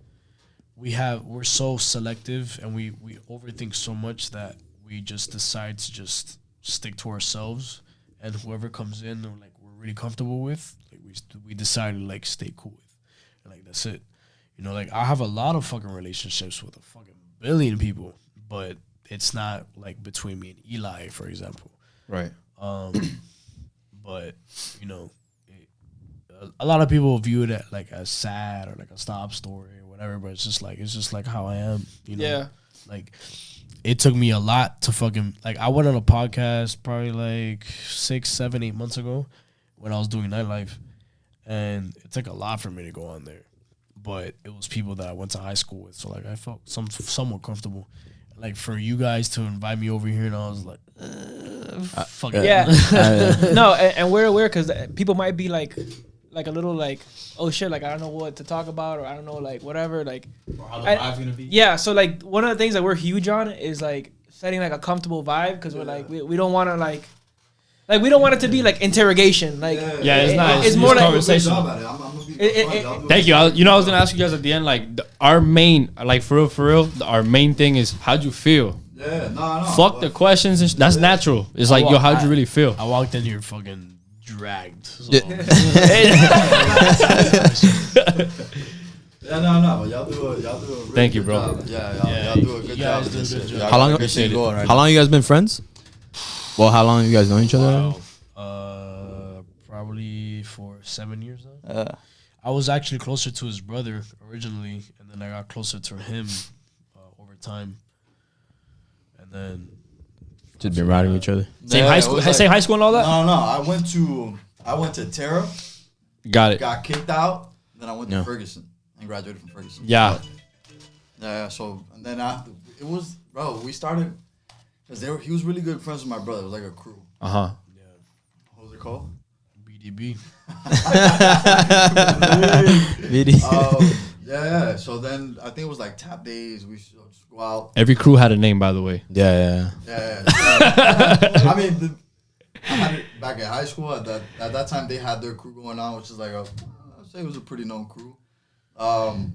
we're so selective and we overthink so much that we just decide to just stick to ourselves, and whoever comes in or like we're really comfortable with, like we decide to like stay cool with, and like that's it. Like I have a lot of fucking relationships with a fucking billion people, but it's not like between me and Eli, for example. Right. But a lot of people view it like as sad or like a sob story or whatever. But it's just like how I am. Yeah. Like it took me a lot to fucking like I went on a podcast probably like 6, 7, 8 months ago when I was doing nightlife, and it took a lot for me to go on there. But it was people that I went to high school with, so like I felt somewhat comfortable. Like for you guys to invite me over here, and I was like, fuck it. Yeah. No, and we're aware because people might be like a little like, oh shit, like I don't know what to talk about, or I don't know, like whatever, like. Or how the vibe's gonna be. Yeah, so like one of the things that we're huge on is like setting like a comfortable vibe because we're like we don't want to like we don't want it to be like interrogation. Like Yeah, it's not. It's more like conversation. Thank you. I was gonna ask you guys at the end, like our main, like for real, our main thing is how'd you feel? Yeah, no. Fuck the questions. And that's natural. It's like, yo, how'd you really feel? I walked in here fucking dragged. So. Yeah, no. But y'all do a really Thank you, good bro. job. Yeah, y'all do a good you job. guys do a good job. Y'all How long- got good shit going right How now. long you guys been friends? Well, how long you guys know each other? Wow. Probably for 7 years now. Yeah. I was actually closer to his brother originally, and then I got closer to him over time. And then Just been riding with each other. Same Yeah, high it school, was like- same high school and all that. No. I went to Terra, Got it. got kicked out, then I went Yeah. to Ferguson and graduated from Ferguson. Yeah. Yeah, so and then after it was we started because he was really good friends with my brother. It was like a crew. Uh-huh. What was it called? BDB. Yeah. So then I think it was like tap days. We should just go out. Every crew had a name, by the way. Yeah. Yeah. I mean, I had it back in high school. At that time, they had their crew going on, which is like I'd say it was a pretty known crew. And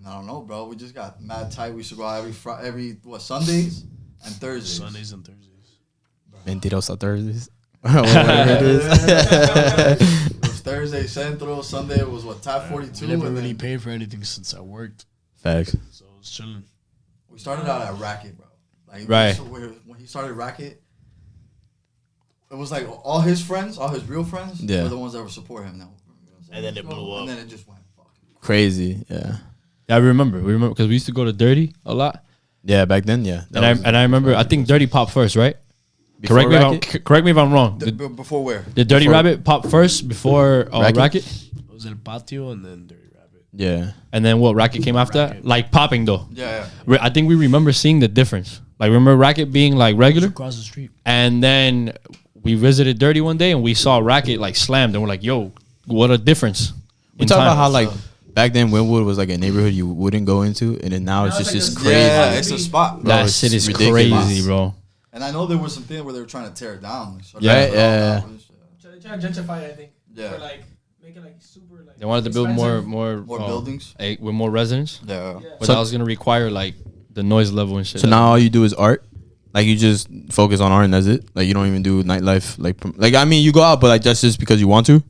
I don't know, bro. We just got mad tight. We used to go out every Sundays and Thursdays. Sundays and Thursdays. Mentirosa Thursdays. Whatever it is. It was Thursday Central. Sunday it was Tap 42. We never and really then paid for anything since I worked, Facts. so it was chilling. we started out at Racket, bro. Like Right. so when he started Racket, it was like all his friends, all his real friends, Yeah. were the ones that would support him. Now, And then it blew up. And then it just went fucking. Crazy. Yeah. Yeah, I remember. We remember because we used to go to Dirty a lot. Yeah, back then, yeah. And I remember, I think Dirty popped first, right? Before Correct me if I'm wrong. Before where? Did Dirty Before- Rabbit pop first before Racket? Racket? It was El Patio and then Dirty Rabbit. Yeah. And then what? Racket came after that? Like popping though. Yeah. I think we remember seeing the difference. Like remember Racket being like regular, Across the street. and then we visited Dirty one day and we saw Racket like slammed, and we're like, "Yo, what a difference!" We talk about how like back then Wynwood was like a neighborhood you wouldn't go into, and then now it's just like this a- crazy. Yeah, it's a spot. that it's shit is ridiculous. crazy, bro. And I know there was some thing where they were trying to tear it down. Like, shut Yeah, it yeah. down. They're trying to gentrify it, I think. Yeah. For like make it like super like. They wanted to build expensive. more buildings. with more residents, Yeah. Yeah. but So- that was gonna require like the noise level and shit. So now all you do is art. Like you just focus on art and that's it. Like you don't even do nightlife. Like I mean, you go out, but like that's just because you want to.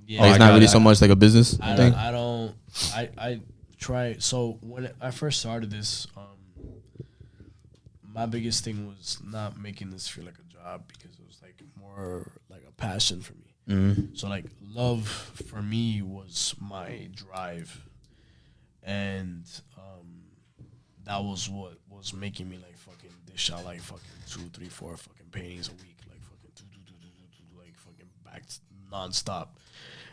Yeah. Like, it's I not got really it. so much like a business thing. I try. So when I first started this, my biggest thing was not making this feel like a job because it was like more like a passion for me. Mm-hmm. So like love for me was my drive, and that was what was making me like fucking dish out like fucking 2, 3, 4 fucking paintings a week, like fucking like fucking back nonstop,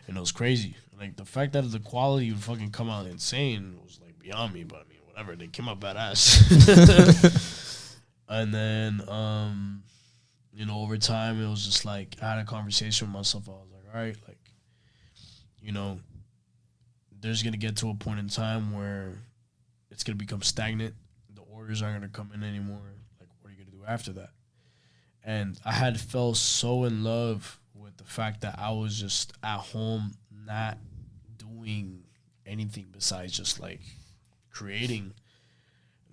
and it was crazy. Like the fact that the quality would fucking come out insane was like beyond me, but I mean whatever, they came out badass. And then you know, over time it was just like I had a conversation with myself. I was like, all right, like, you know, there's gonna get to a point in time where it's gonna become stagnant. The orders aren't gonna come in anymore. Like, what are you gonna do after that? And I had fell so in love with the fact that I was just at home, not doing anything besides just like creating,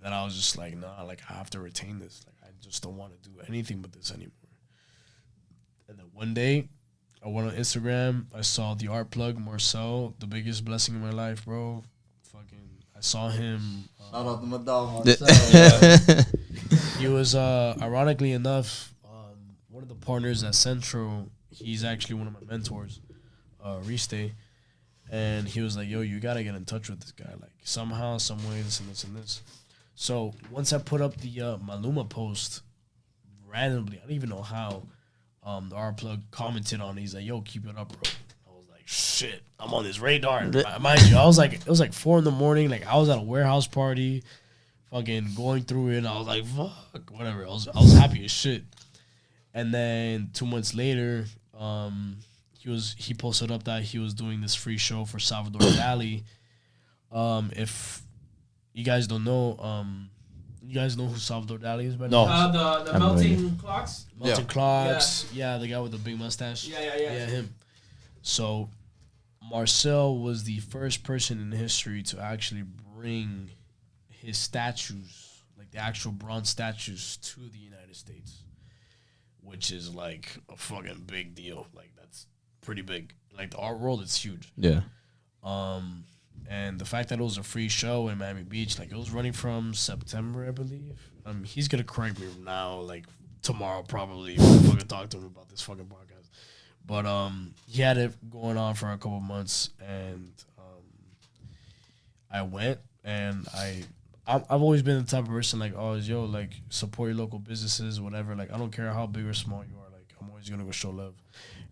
that I was just like, nah, like I have to retain this. Like I just don't want to do anything but this anymore. And then one day, I went on Instagram. I saw the art plug Marcel, the biggest blessing in my life, bro. Fucking, I saw him. Shout out to my dog Marcel. He was, ironically enough, one of the partners at Central. He's actually one of my mentors, Restay. And he was like, yo, you got to get in touch with this guy. Like, somehow, some way, this and this and this. So, once I put up the Maluma post, randomly, I don't even know how, the art plug commented on it. He's like, yo, keep it up, bro. I was like, shit, I'm on his radar. Mind you, I was like, it was like 4 a.m. Like, I was at a warehouse party, fucking going through it. And I was like, fuck, whatever. I was happy as shit. And then 2 months later, he posted up that he was doing this free show for Salvador Dali. If you guys don't know, you guys know who Salvador Dali is? By No. The melting clocks. Melting Yeah. Clocks. Yeah, the guy with the big mustache. Yeah, him. So Marcel was the first person in history to actually bring his statues, like the actual bronze statues, to the United States, which is like a fucking big deal. Like that's pretty big. Like the art world, it's huge. Yeah. And the fact that it was a free show in Miami Beach, like it was running from September, I believe. He's gonna correct me now, like tomorrow probably. If I fucking talk to him about this fucking podcast. But he had it going on for a couple months, and I went, and I've always been the type of person like, oh, yo, like support your local businesses, whatever. Like I don't care how big or small you are. Like I'm always gonna go show love.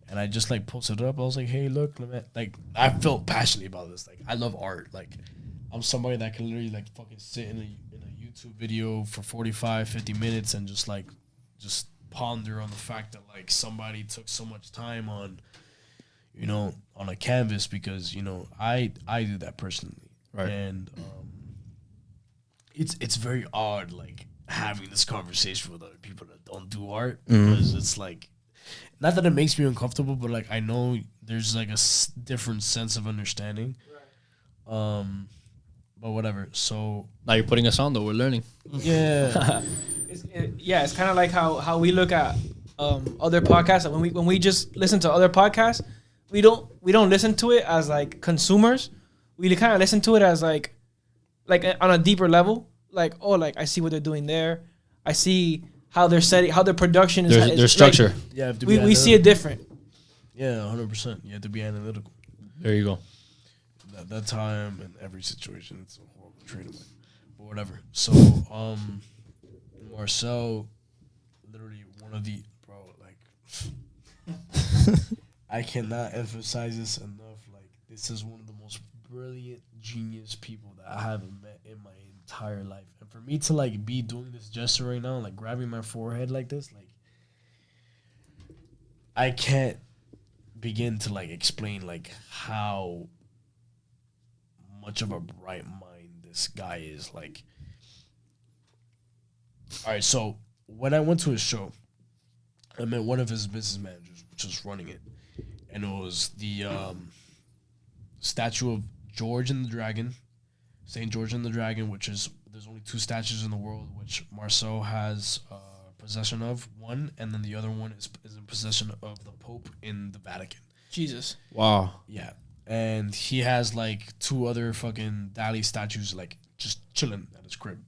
And I just like posted it up. I was like, hey, look, like I felt passionate about this. Like I love art. Like I'm somebody that can literally like fucking sit in a YouTube video for 45, 50 minutes and just ponder on the fact that like somebody took so much time on, you know, on a canvas, because, you know, I do that personally. Right. And it's very odd like having this conversation with other people that don't do art, because it's like, not that it makes me uncomfortable, but like I know there's like a different sense of understanding. Right. But whatever. So Now you're putting us on though. We're learning. yeah, It's kind of like how we look at other podcasts. When we just listen to other podcasts, we don't listen to it as like consumers. We kind of listen to it as like on a deeper level. Like, oh, like I see what they're doing there. I see how they're setting, how their production is. Their structure. Like, yeah. Have to be we see it different. Yeah, 100%. You have to be analytical. There you go. That time in every situation, it's a horrible trait of mine. But whatever. So, Marcel, literally one of the like, I cannot emphasize this enough. Like, this is one of the most brilliant, genius people that I haven't met in my entire life. And for me to like be doing this gesture right now, like grabbing my forehead like this, like I can't begin to like explain like how much of a bright mind this guy is. Like, all right, so when I went to his show, I met one of his business managers, which was running it, and it was the statue of George and the Dragon, Saint George and the Dragon, which is there's only 2 statues in the world, which Marceau has possession of one, and then the other one is in possession of the Pope in the Vatican. Jesus. Wow. Yeah, and he has like 2 other fucking Dali statues, like just chilling at his crib.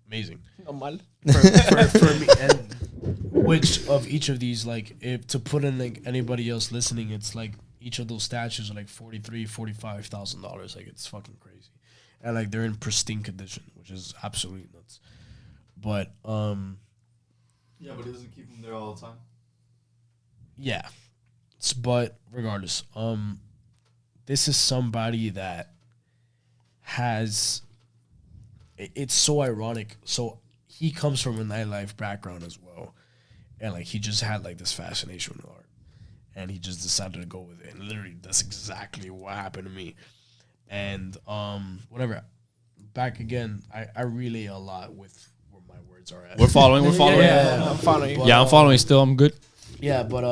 Amazing. Normal. For me, and which of each of these, like, if to put in like anybody else listening, it's like each of those statues are like $45,000. Like, it's fucking crazy, and like they're in pristine condition, which is absolutely nuts. But Yeah, but it doesn't keep them there all the time. yeah, but regardless, this is somebody that has. It's so ironic. So he comes from a nightlife background as well, and like he just had like this fascination with art, and he just decided to go with it. And literally, that's exactly what happened to me. And whatever. Back again, I relay a lot with where my words are at. We're following. We're following. Yeah, I'm following you. Yeah, I'm following still. I'm good. Yeah, but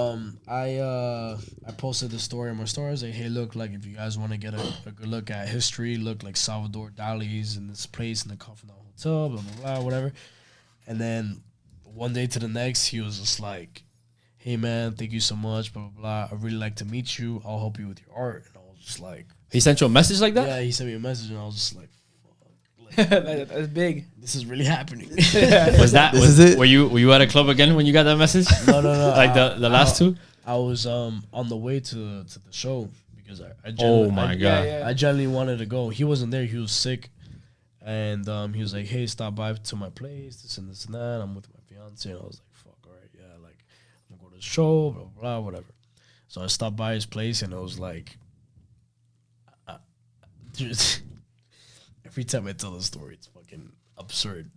I posted the story on my story. I was like, hey, look, like if you guys want to get a good look at history, look like Salvador Dali's in this place in the Confidant Hotel, blah blah blah, whatever. And then one day to the next, he was just like, hey man, thank you so much, blah blah blah. I'd really like to meet you. I'll help you with your art. And I was just like, He sent you a message like that? yeah, he sent me a message, and I was just like, That's big. this is really happening. Was that? This is it? Were you at a club again when you got that message? No. Like the last 2? I was on the way to the show because I Oh genuinely, my I, god. Yeah. I genuinely wanted to go. He wasn't there. He was sick, and he was like, "Hey, stop by to my place. This and this and that." I'm with my fiance, and I was like, "Fuck, all right, yeah, like I'm gonna go to the show, blah blah, blah whatever." So I stopped by his place, and it was like, every time I tell the story, it's fucking absurd.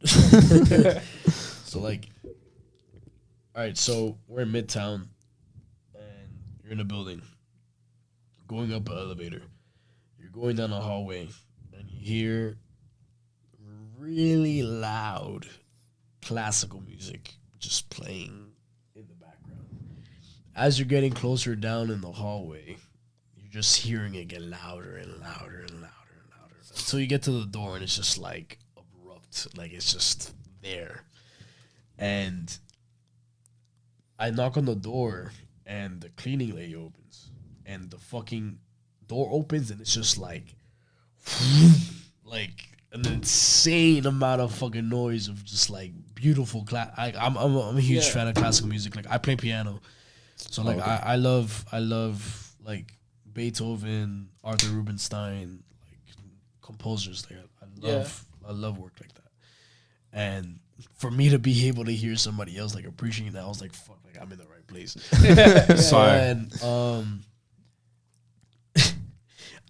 So like, all right, so we're in Midtown, and you're in a building, going up an elevator. You're going down a hallway, and you hear really loud classical music just playing in the background. As you're getting closer down in the hallway, you're just hearing it get louder and louder and louder and louder until you get to the door, and it's just like abrupt, like it's just there. And I knock on the door, and the cleaning lady opens, and the fucking door opens, and it's just like an insane amount of fucking noise of just like beautiful I'm a huge fan of classical music. Like I play piano, so like I love like Beethoven, Arthur Rubinstein, like composers. Like I love work like that. And for me to be able to hear somebody else like appreciating that, I was like, fuck, like I'm in the right place. Sorry. And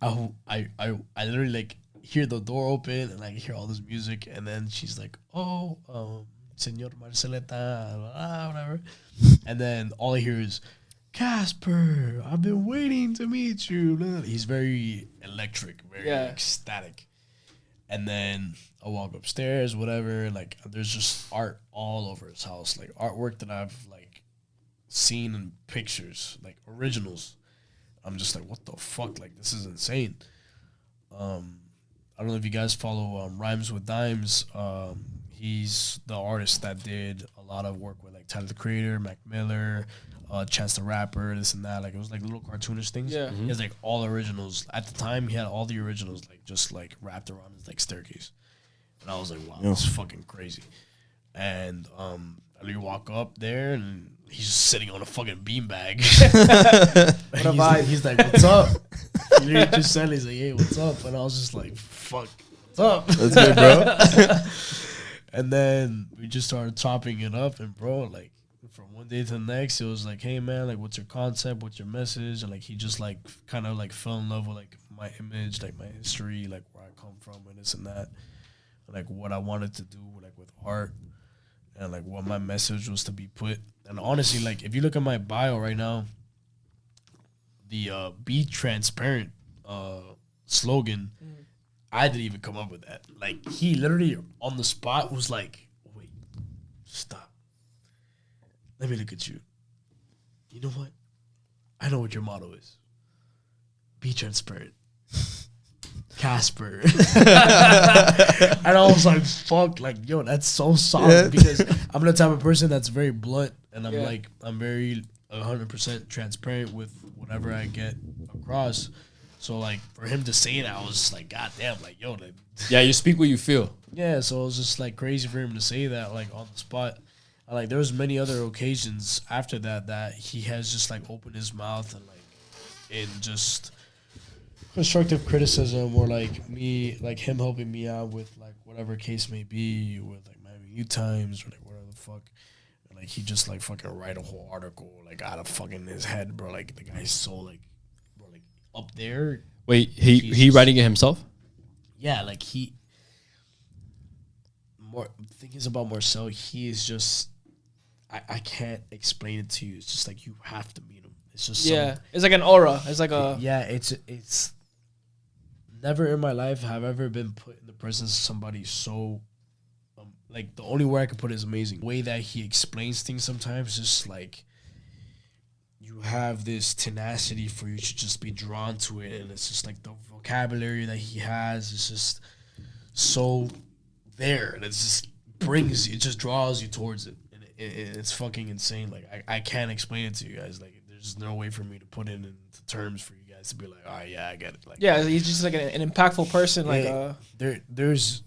I literally like hear the door open, and I hear all this music, and then she's like, oh, Senor Marceleta, whatever. And then all I hear is, Kasper, I've been waiting to meet you. He's very electric, very ecstatic. And then I walk upstairs, whatever. Like, there's just art all over his house, like artwork that I've like seen in pictures, like originals. I'm just like, what the fuck? Like, this is insane. I don't know if you guys follow Rhymes with Dimes. He's the artist that did a lot of work with like Tyler the Creator, Mac Miller, Chance the Rapper, this and that. Like, it was like little cartoonish things. Yeah. He has like all originals. At the time, he had all the originals like just like wrapped around his like staircase. And I was like, wow, this is fucking crazy. And you walk up there, and he's just sitting on a fucking beanbag. What a vibe. He's like, what's up? He literally just said, he's like, hey, what's up? And I was just like, fuck, what's up? That's good, bro. And then we just started chopping it up, and bro, like, from one day to the next, it was like, hey man, like what's your concept, what's your message, and like he just like kind of like fell in love with like my image, like my history, like where I come from and this and that, and, like what I wanted to do like with art, and like what my message was to be put. And honestly, like if you look at my bio right now, the be transparent slogan, I didn't even come up with that. Like he literally on the spot was like, wait, stop. Let me look at you. You know what? I know what your motto is. Be transparent. Casper. And I was like, fuck, like, yo, that's so solid because I'm the type of person that's very blunt and I'm like, I'm very 100% transparent with whatever I get across. So, like, for him to say that, I was like, God damn, like, yo. Like, Yeah, you speak what you feel. yeah, so it was just, like, crazy for him to say that, like, on the spot. And, like, there was many other occasions after that he has just, like, opened his mouth and, like, in just constructive criticism or, like, me, like, him helping me out with, like, whatever case may be with, like, Miami U Times or, like, whatever the fuck. And, like, he just, like, fucking write a whole article, like, out of fucking his head, bro. Like, the guy's so, like, bro, like, up there. Wait, he writing it himself? Yeah, like, the thing is about Marcel, he is just, I can't explain it to you. It's just like you have to meet him. It's just it's like an aura. It's like a it's never in my life have I ever been put in the presence of somebody so like the only word I can put is amazing. The way that he explains things sometimes, just like you have this tenacity for you to just be drawn to it, and it's just like the vocabulary that he has is just so there, and it just it just draws you towards it. It's fucking insane. Like I can't explain it to you guys. Like there's no way for me to put it into terms for you guys to be like, oh yeah, I get it. Like he's just like an impactful person. Like there's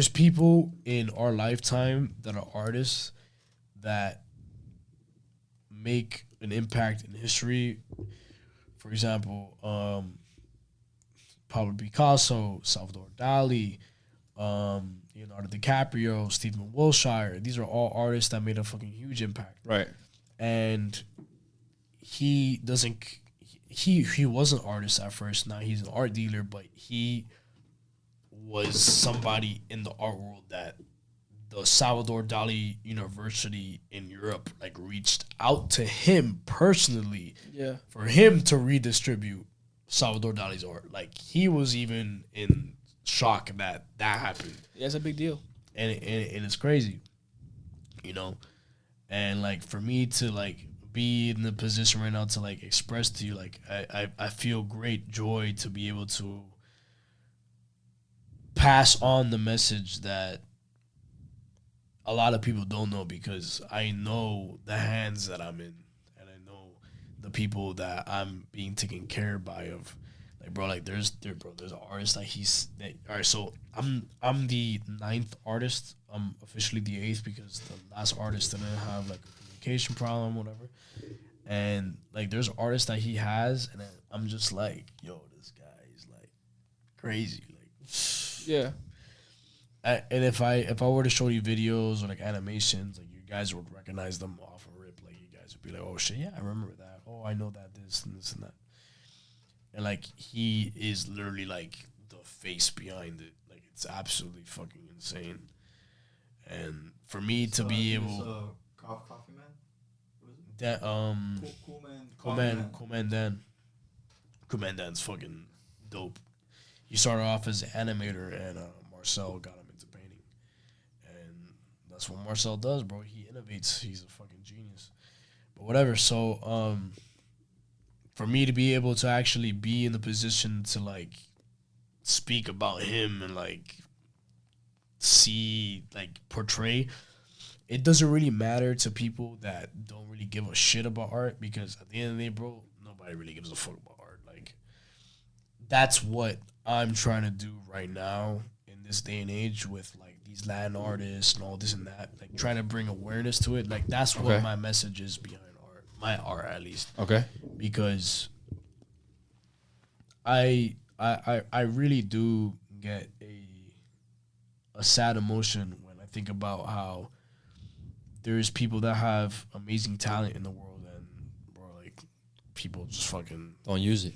people in our lifetime that are artists that make an impact in history. For example, Pablo Picasso, Salvador Dali, Leonardo DiCaprio, Stephen Wilshire. These are all artists that made a fucking huge impact. Right. And he doesn't. He was an artist at first. Now he's an art dealer, but he was somebody in the art world that the Salvador Dali University in Europe like reached out to him personally. Yeah. For him to redistribute Salvador Dali's art. Like he was even in shock that happened. Yeah, it's a big deal. And it's crazy, you know? And, like, for me to, like, be in the position right now to, like, express to you, like, I feel great joy to be able to pass on the message that a lot of people don't know, because I know the hands that I'm in, and I know the people that I'm being taken care by of. Like, bro, like there's an artist that all right, so I'm the 9th artist. I'm officially the 8th because the last artist didn't have like a communication problem, whatever. And like there's artists that he has, and I'm just like, yo, this guy is like crazy. Like, yeah. And if I were to show you videos or like animations, like you guys would recognize them off a rip. Like you guys would be like, oh shit, yeah, I remember that. Oh, I know that this and this and that. And, like, he is literally, like, the face behind it. Like, it's absolutely fucking insane. And for me to be able... Coffee Man? What is it? That, Cool Man Dan's fucking dope. He started off as an animator, and Marcel got him into painting. And that's what Marcel does, bro. He innovates. He's a fucking genius. But whatever, so... for me to be able to actually be in the position to, like, speak about him and, like, see, like, portray, it doesn't really matter to people that don't really give a shit about art, because at the end of the day, bro, nobody really gives a fuck about art. Like, that's what I'm trying to do right now in this day and age with, like, these Latin artists and all this and that. Like, trying to bring awareness to it. Like, that's what my message is behind my art, at least. Okay. Because I really do get a sad emotion when I think about how there's people that have amazing talent in the world, and bro, like people just fucking Don't use it.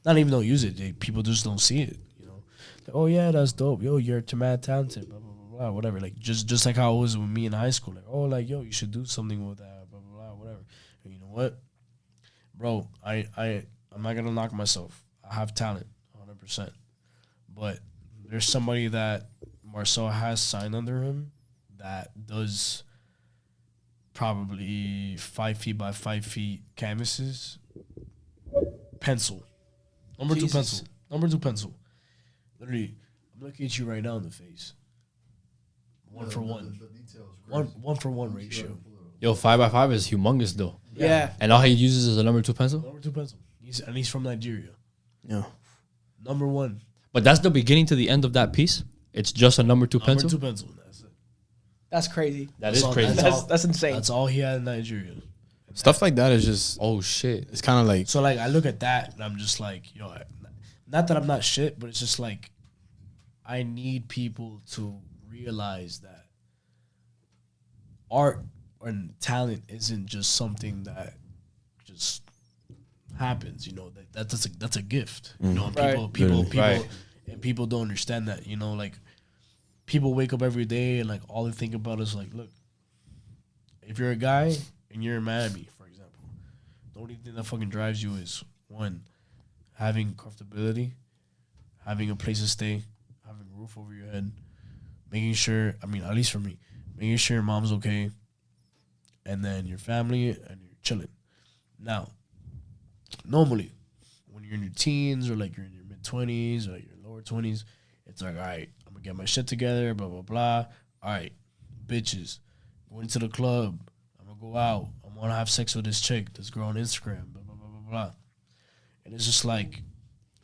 not even don't use it. People just don't see it. You know, like, oh yeah, that's dope. Yo, you're mad talented. Blah blah blah blah. Whatever. Like just like how it was with me in high school. Like, oh, like yo, you should do something with that. Blah blah blah. Whatever. And you know what, bro? I'm not gonna knock myself. I have talent, 100%. But there's somebody that Marcel has signed under him that does probably 5 feet by 5 feet canvases. Pencil. Number Jesus. 2 pencil. Number 2 pencil. Literally, I'm looking at you right now in the face. 1 for 1. 1 for 1 ratio. Yo, 5x5 is humongous though. Yeah. And all he uses is a number 2 pencil. Number 2 pencil. He's from Nigeria. Yeah. Number 1. But that's the beginning to the end of that piece. It's just a number 2 Number pencil. 2 pencil. That's it. That's crazy. That is all- crazy. That's insane. That's all he had in Nigeria. Stuff like that is just. Oh shit. It's kind of like. So like I look at that and I'm just like, yo, not that I'm not shit, but it's just like I need people to realize that art and talent isn't just something that just happens. You know, that's a gift. You know, and Right. people Right. and people don't understand that. You know, like people wake up every day and like all they think about is like, look, if you're a guy and you're in Miami, for example, the only thing that fucking drives you is one, having comfortability, having a place to stay, having a roof over your head, making sure, I mean, at least for me, making sure your mom's okay, and then your family and you're chilling. Now, normally, when you're in your teens or like you're in your mid-20s or like your lower 20s, it's like, all right, I'm gonna get my shit together, blah, blah, blah. All right, bitches, going to the club, go out. I want to have sex with this chick, this girl on Instagram, blah, blah, blah, blah, blah. And it's just like,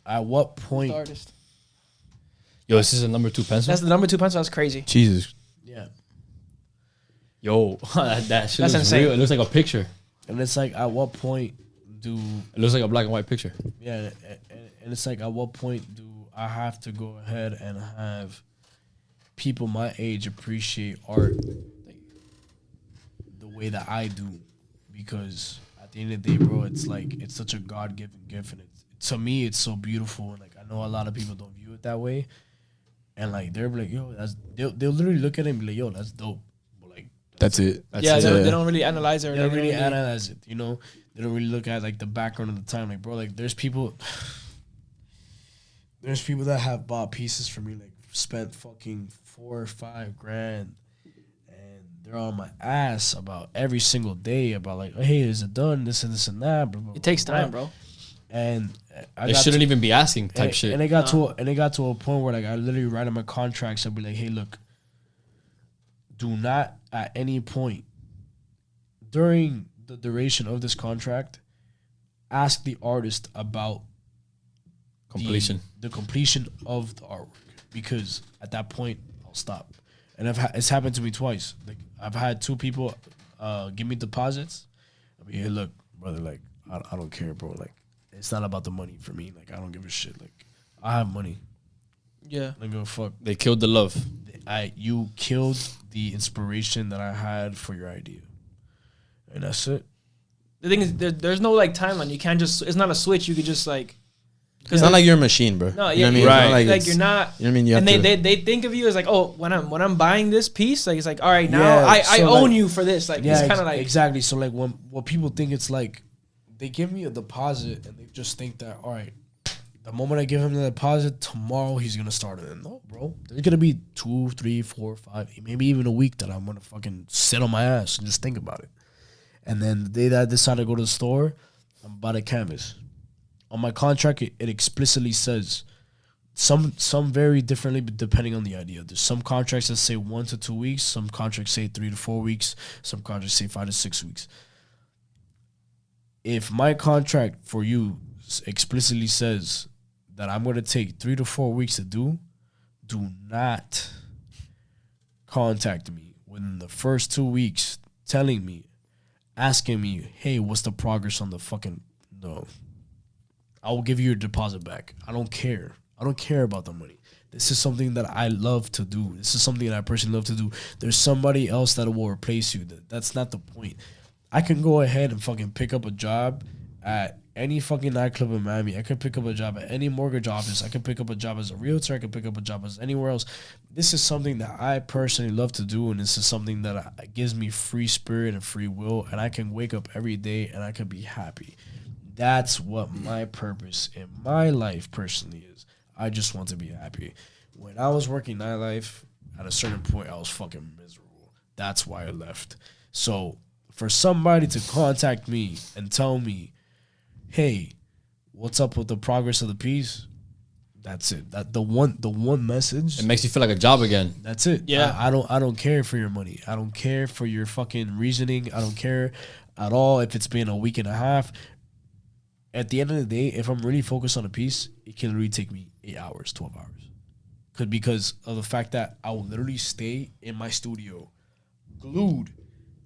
at what point? Artist. Yo, this is a number 2 pencil. That's the number 2 pencil. That's crazy. Jesus. Yeah. Yo, that shit That's looks insane. real. It looks like a picture. And it's like, at what point do, It looks like a black and white picture. yeah, and it's like, at what point do I have to go ahead and have people my age appreciate art the way that I do? Because at the end of the day, bro, it's like, it's such a God-given gift, and to me, it's so beautiful, and like, I know a lot of people don't view it that way, and like, they're like, yo, they'll literally look at it and be like, yo, that's dope, but like, That's it. Yeah, it. they don't really analyze it. Or they don't really really analyze it, you know? They don't really look at like the background of the time. Like, bro, like there's people that have bought pieces from me, like spent fucking $4 or $5 grand, and they're on my ass about every single day about like, hey, is it done? This and this and that. Blah, blah, It takes blah. time, bro. And They shouldn't even be asking type and, shit. And it got to a point where like I literally write in my contracts, I'd be like, hey, look, do not at any point during the duration of this contract ask the artist about Completion. the completion of the artwork, because at that point I'll stop. And it's happened to me twice. Like I've had 2 people give me deposits. I mean, hey, look, brother, like I don't care, bro. Like it's not about the money for me. Like I don't give a shit. Like I have money. Yeah. I don't give a fuck. They killed the love. You killed the inspiration that I had for your idea, and that's it. The thing is, there's no like timeline. You can't just. It's not a switch. You could just like. It's not like you're a machine, bro. No, You yeah, know what I mean? right. It's not Like it's- you're not. You know what I mean? You have And to. they think of you as like, oh, when I'm buying this piece, like it's like, all right, now Yeah, I so, own like- you for this. Like Yeah, it's kind of like exactly. So like when what people think, it's like they give me a deposit and they just think that, all right, the moment I give him the deposit, tomorrow he's gonna start it. No, bro, there's gonna be 2, 3, 4, 5, maybe even a week that I'm gonna fucking sit on my ass and just think about it. And then the day that I decide to go to the store, I'm about a canvas. On my contract, it explicitly says some vary differently, but depending on the idea. There's some contracts that say 1 to 2 weeks. Some contracts say 3 to 4 weeks. Some contracts say 5 to 6 weeks. If my contract for you explicitly says that I'm going to take 3 to 4 weeks to do not contact me within the first 2 weeks telling me, asking me, hey, what's the progress on the fucking, no. I will give you your deposit back. I don't care. I don't care about the money. This is something that I love to do. This is something that I personally love to do. There's somebody else that will replace you. That's not the point. I can go ahead and fucking pick up a job at any fucking nightclub in Miami. I could pick up a job at any mortgage office. I could pick up a job as a realtor. I could pick up a job as anywhere else. This is something that I personally love to do, and this is something that gives me free spirit and free will, and I can wake up every day and I can be happy. That's what my purpose in my life personally is. I just want to be happy. When I was working nightlife, at a certain point, I was fucking miserable. That's why I left. So for somebody to contact me and tell me, hey, what's up with the progress of the piece? That's it. That the one message. It makes you feel like a job again. That's it. Yeah. I don't care for your money. I don't care for your fucking reasoning. I don't care at all if it's been a week and a half. At the end of the day, if I'm really focused on a piece, it can really take me 8 hours, 12 hours. Because of the fact that I will literally stay in my studio glued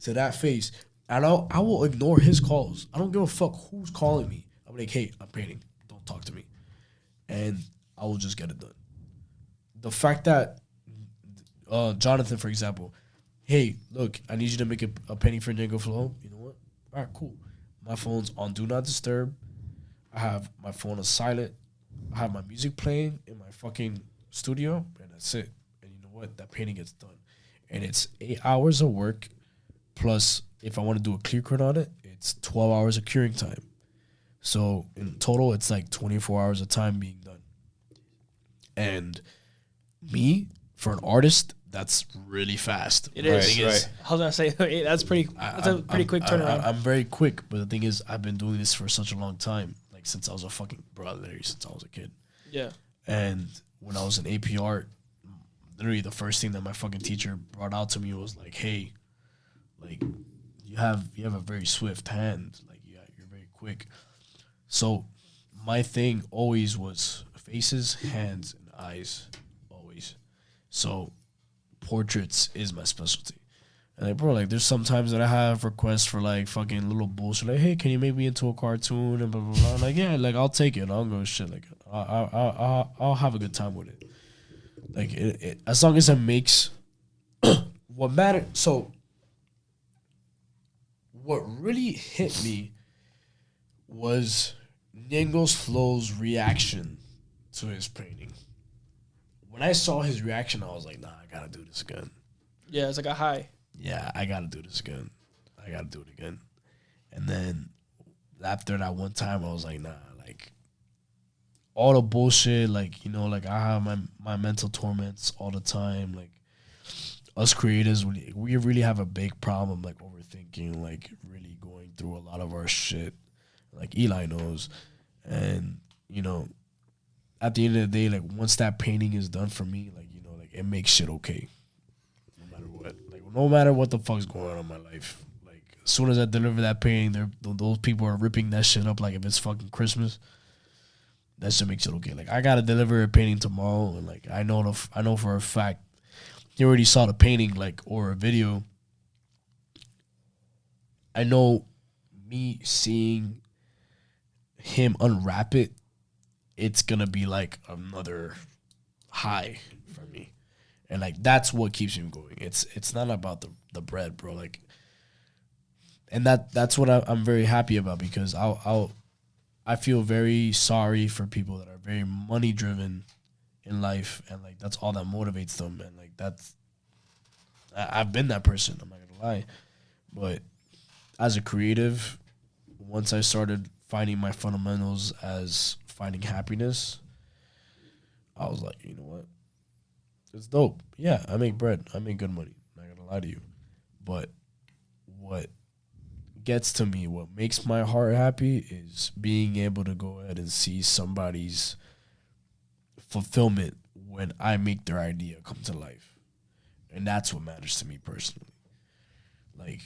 to that face. And I will ignore his calls. I don't give a fuck who's calling me. I'm like, hey, I'm painting. Don't talk to me. And I will just get it done. The fact that Jonathan, for example, hey, look, I need you to make a painting for Django Flow. You know what? All right, cool. My phone's on Do Not Disturb. I have my phone on silent. I have my music playing in my fucking studio, and that's it. And you know what? That painting gets done. And it's 8 hours of work, plus if I want to do a clear coat on it, it's 12 hours of curing time. So in total, it's like 24 hours of time being done. And me, for an artist, that's really fast. It is. Right. I was gonna say that's a pretty quick turnaround. I'm very quick, but the thing is, I've been doing this for such a long time, like since I was a fucking literally since I was a kid. Yeah. And when I was in AP Art, literally the first thing that my fucking teacher brought out to me was like, "Hey, like you have a very swift hand, like you're very quick." So my thing always was faces, hands, and eyes, always. So portraits is my specialty. And like, bro, like there's sometimes that I have requests for like fucking little bullshit, like, hey, can you make me into a cartoon and blah blah blah. Like, yeah, like I'll take it. I'll go shit. Like I'll have a good time with it. Like it as long as it makes what matter. So what really hit me was Ningo's Flow's reaction to his painting. When I saw his reaction, I was like, nah, I gotta do this again. Yeah, it's like a high. Yeah, I gotta do this again. I gotta do it again. And then after that one time, I was like, nah, like all the bullshit, like, you know, like I have my mental torments all the time. Like us creators, we really have a big problem, like overthinking, like really going through a lot of our shit. Like Eli knows. And, you know, at the end of the day, like once that painting is done for me, like, you know, like it makes shit okay. No matter what. Like no matter what the fuck's going on in my life. Like as soon as I deliver that painting, those people are ripping that shit up like if it's fucking Christmas. That shit makes it okay. Like I gotta deliver a painting tomorrow, and like I know for a fact you already saw the painting, like, or a video. I know me seeing him unwrap it, it's gonna be like another high for me, and like that's what keeps me going. It's not about the bread, bro. Like, and that's what I'm very happy about, because I feel very sorry for people that are very money driven in life, and like that's all that motivates them, and like I've been that person. I'm not gonna lie, but as a creative, once I started finding my fundamentals as finding happiness, I was like, you know what? It's dope. Yeah, I make bread. I make good money. I'm not gonna lie to you. But what gets to me, what makes my heart happy, is being able to go ahead and see somebody's fulfillment when I make their idea come to life. And that's what matters to me personally. Like,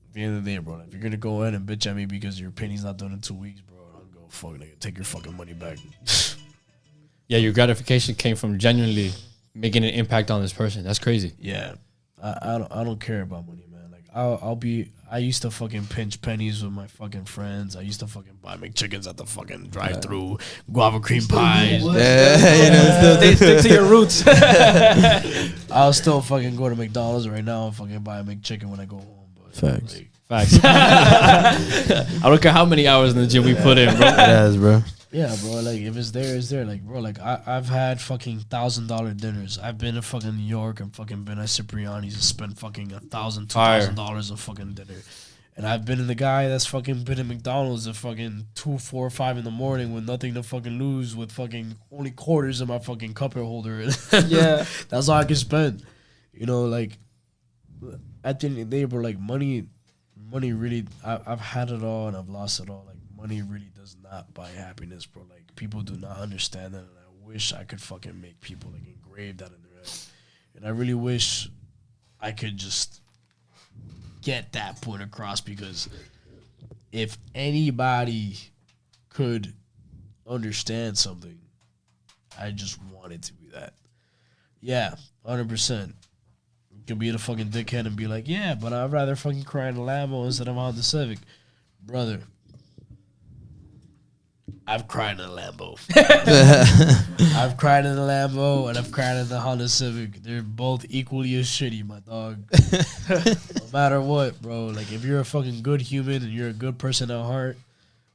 at the end of the day, bro, if you're gonna go ahead and bitch at me because your painting's not done in 2 weeks, bro, I'll go fuck nigga, take your fucking money back. Yeah, your gratification came from genuinely making an impact on this person. That's crazy. Yeah, I don't care about money, man. Like I I used to fucking pinch pennies with my fucking friends. I used to fucking buy McChickens at the fucking drive-through, guava cream pies. Stick to your roots. I'll still fucking go to McDonald's right now and fucking buy a McChicken when I go home. But Facts. like, Facts. I don't care how many hours in the gym we put in, bro. Yes, bro. yeah, bro. Like if it's there, it's there. Like, bro. Like I've had fucking $1,000 dinners. I've been to fucking New York and fucking been at Cipriani's and spent fucking $1,000, $2,000 of fucking dinner. And I've been the guy that's fucking been at McDonald's at fucking 2, 4, 5 in the morning with nothing to fucking lose, with fucking only quarters in my fucking cup holder. Yeah. That's all I can spend. You know, like at the end of the day, bro. Like money really. I've had it all and I've lost it all. Like money really does not buy happiness, bro. Like people do not understand that, and I wish I could fucking make people like engrave that in their head. And I really wish I could just get that point across, because if anybody could understand something, I just want it to be that. Yeah, 100%. You could be the fucking dickhead and be like, yeah, but I'd rather fucking cry in a Lambo instead of on the Civic. Brother, I've cried in a Lambo. I've cried in a Lambo and I've cried in the Honda Civic. They're both equally as shitty, my dog. No matter what, bro. Like, if you're a fucking good human and you're a good person at heart,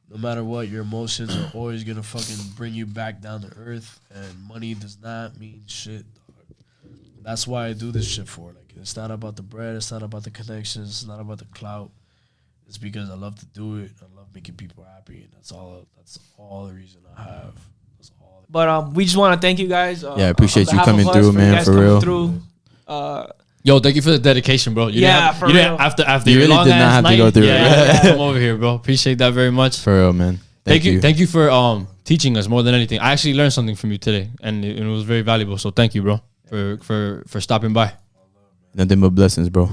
no matter what, your emotions are always gonna fucking bring you back down to earth. And money does not mean shit, dog. That's why I do this shit for. Like, it's not about the bread. It's not about the connections. It's not about the clout. It's because I love to do it. I love making people happy, and that's all the reason I have. That's all. But we just want to thank you guys. Yeah, I appreciate on you behalf coming of us, through, for you man, guys for coming real. Through. Yo, thank you for the dedication, bro. You Yeah, didn't for you didn't real. after You your really long did not ass have to night, go through it. yeah, come over here, bro. Appreciate that very much. For real, man. Thank you for teaching us more than anything. I actually learned something from you today, and it was very valuable. So thank you, bro, for stopping by. Nothing but blessings, bro.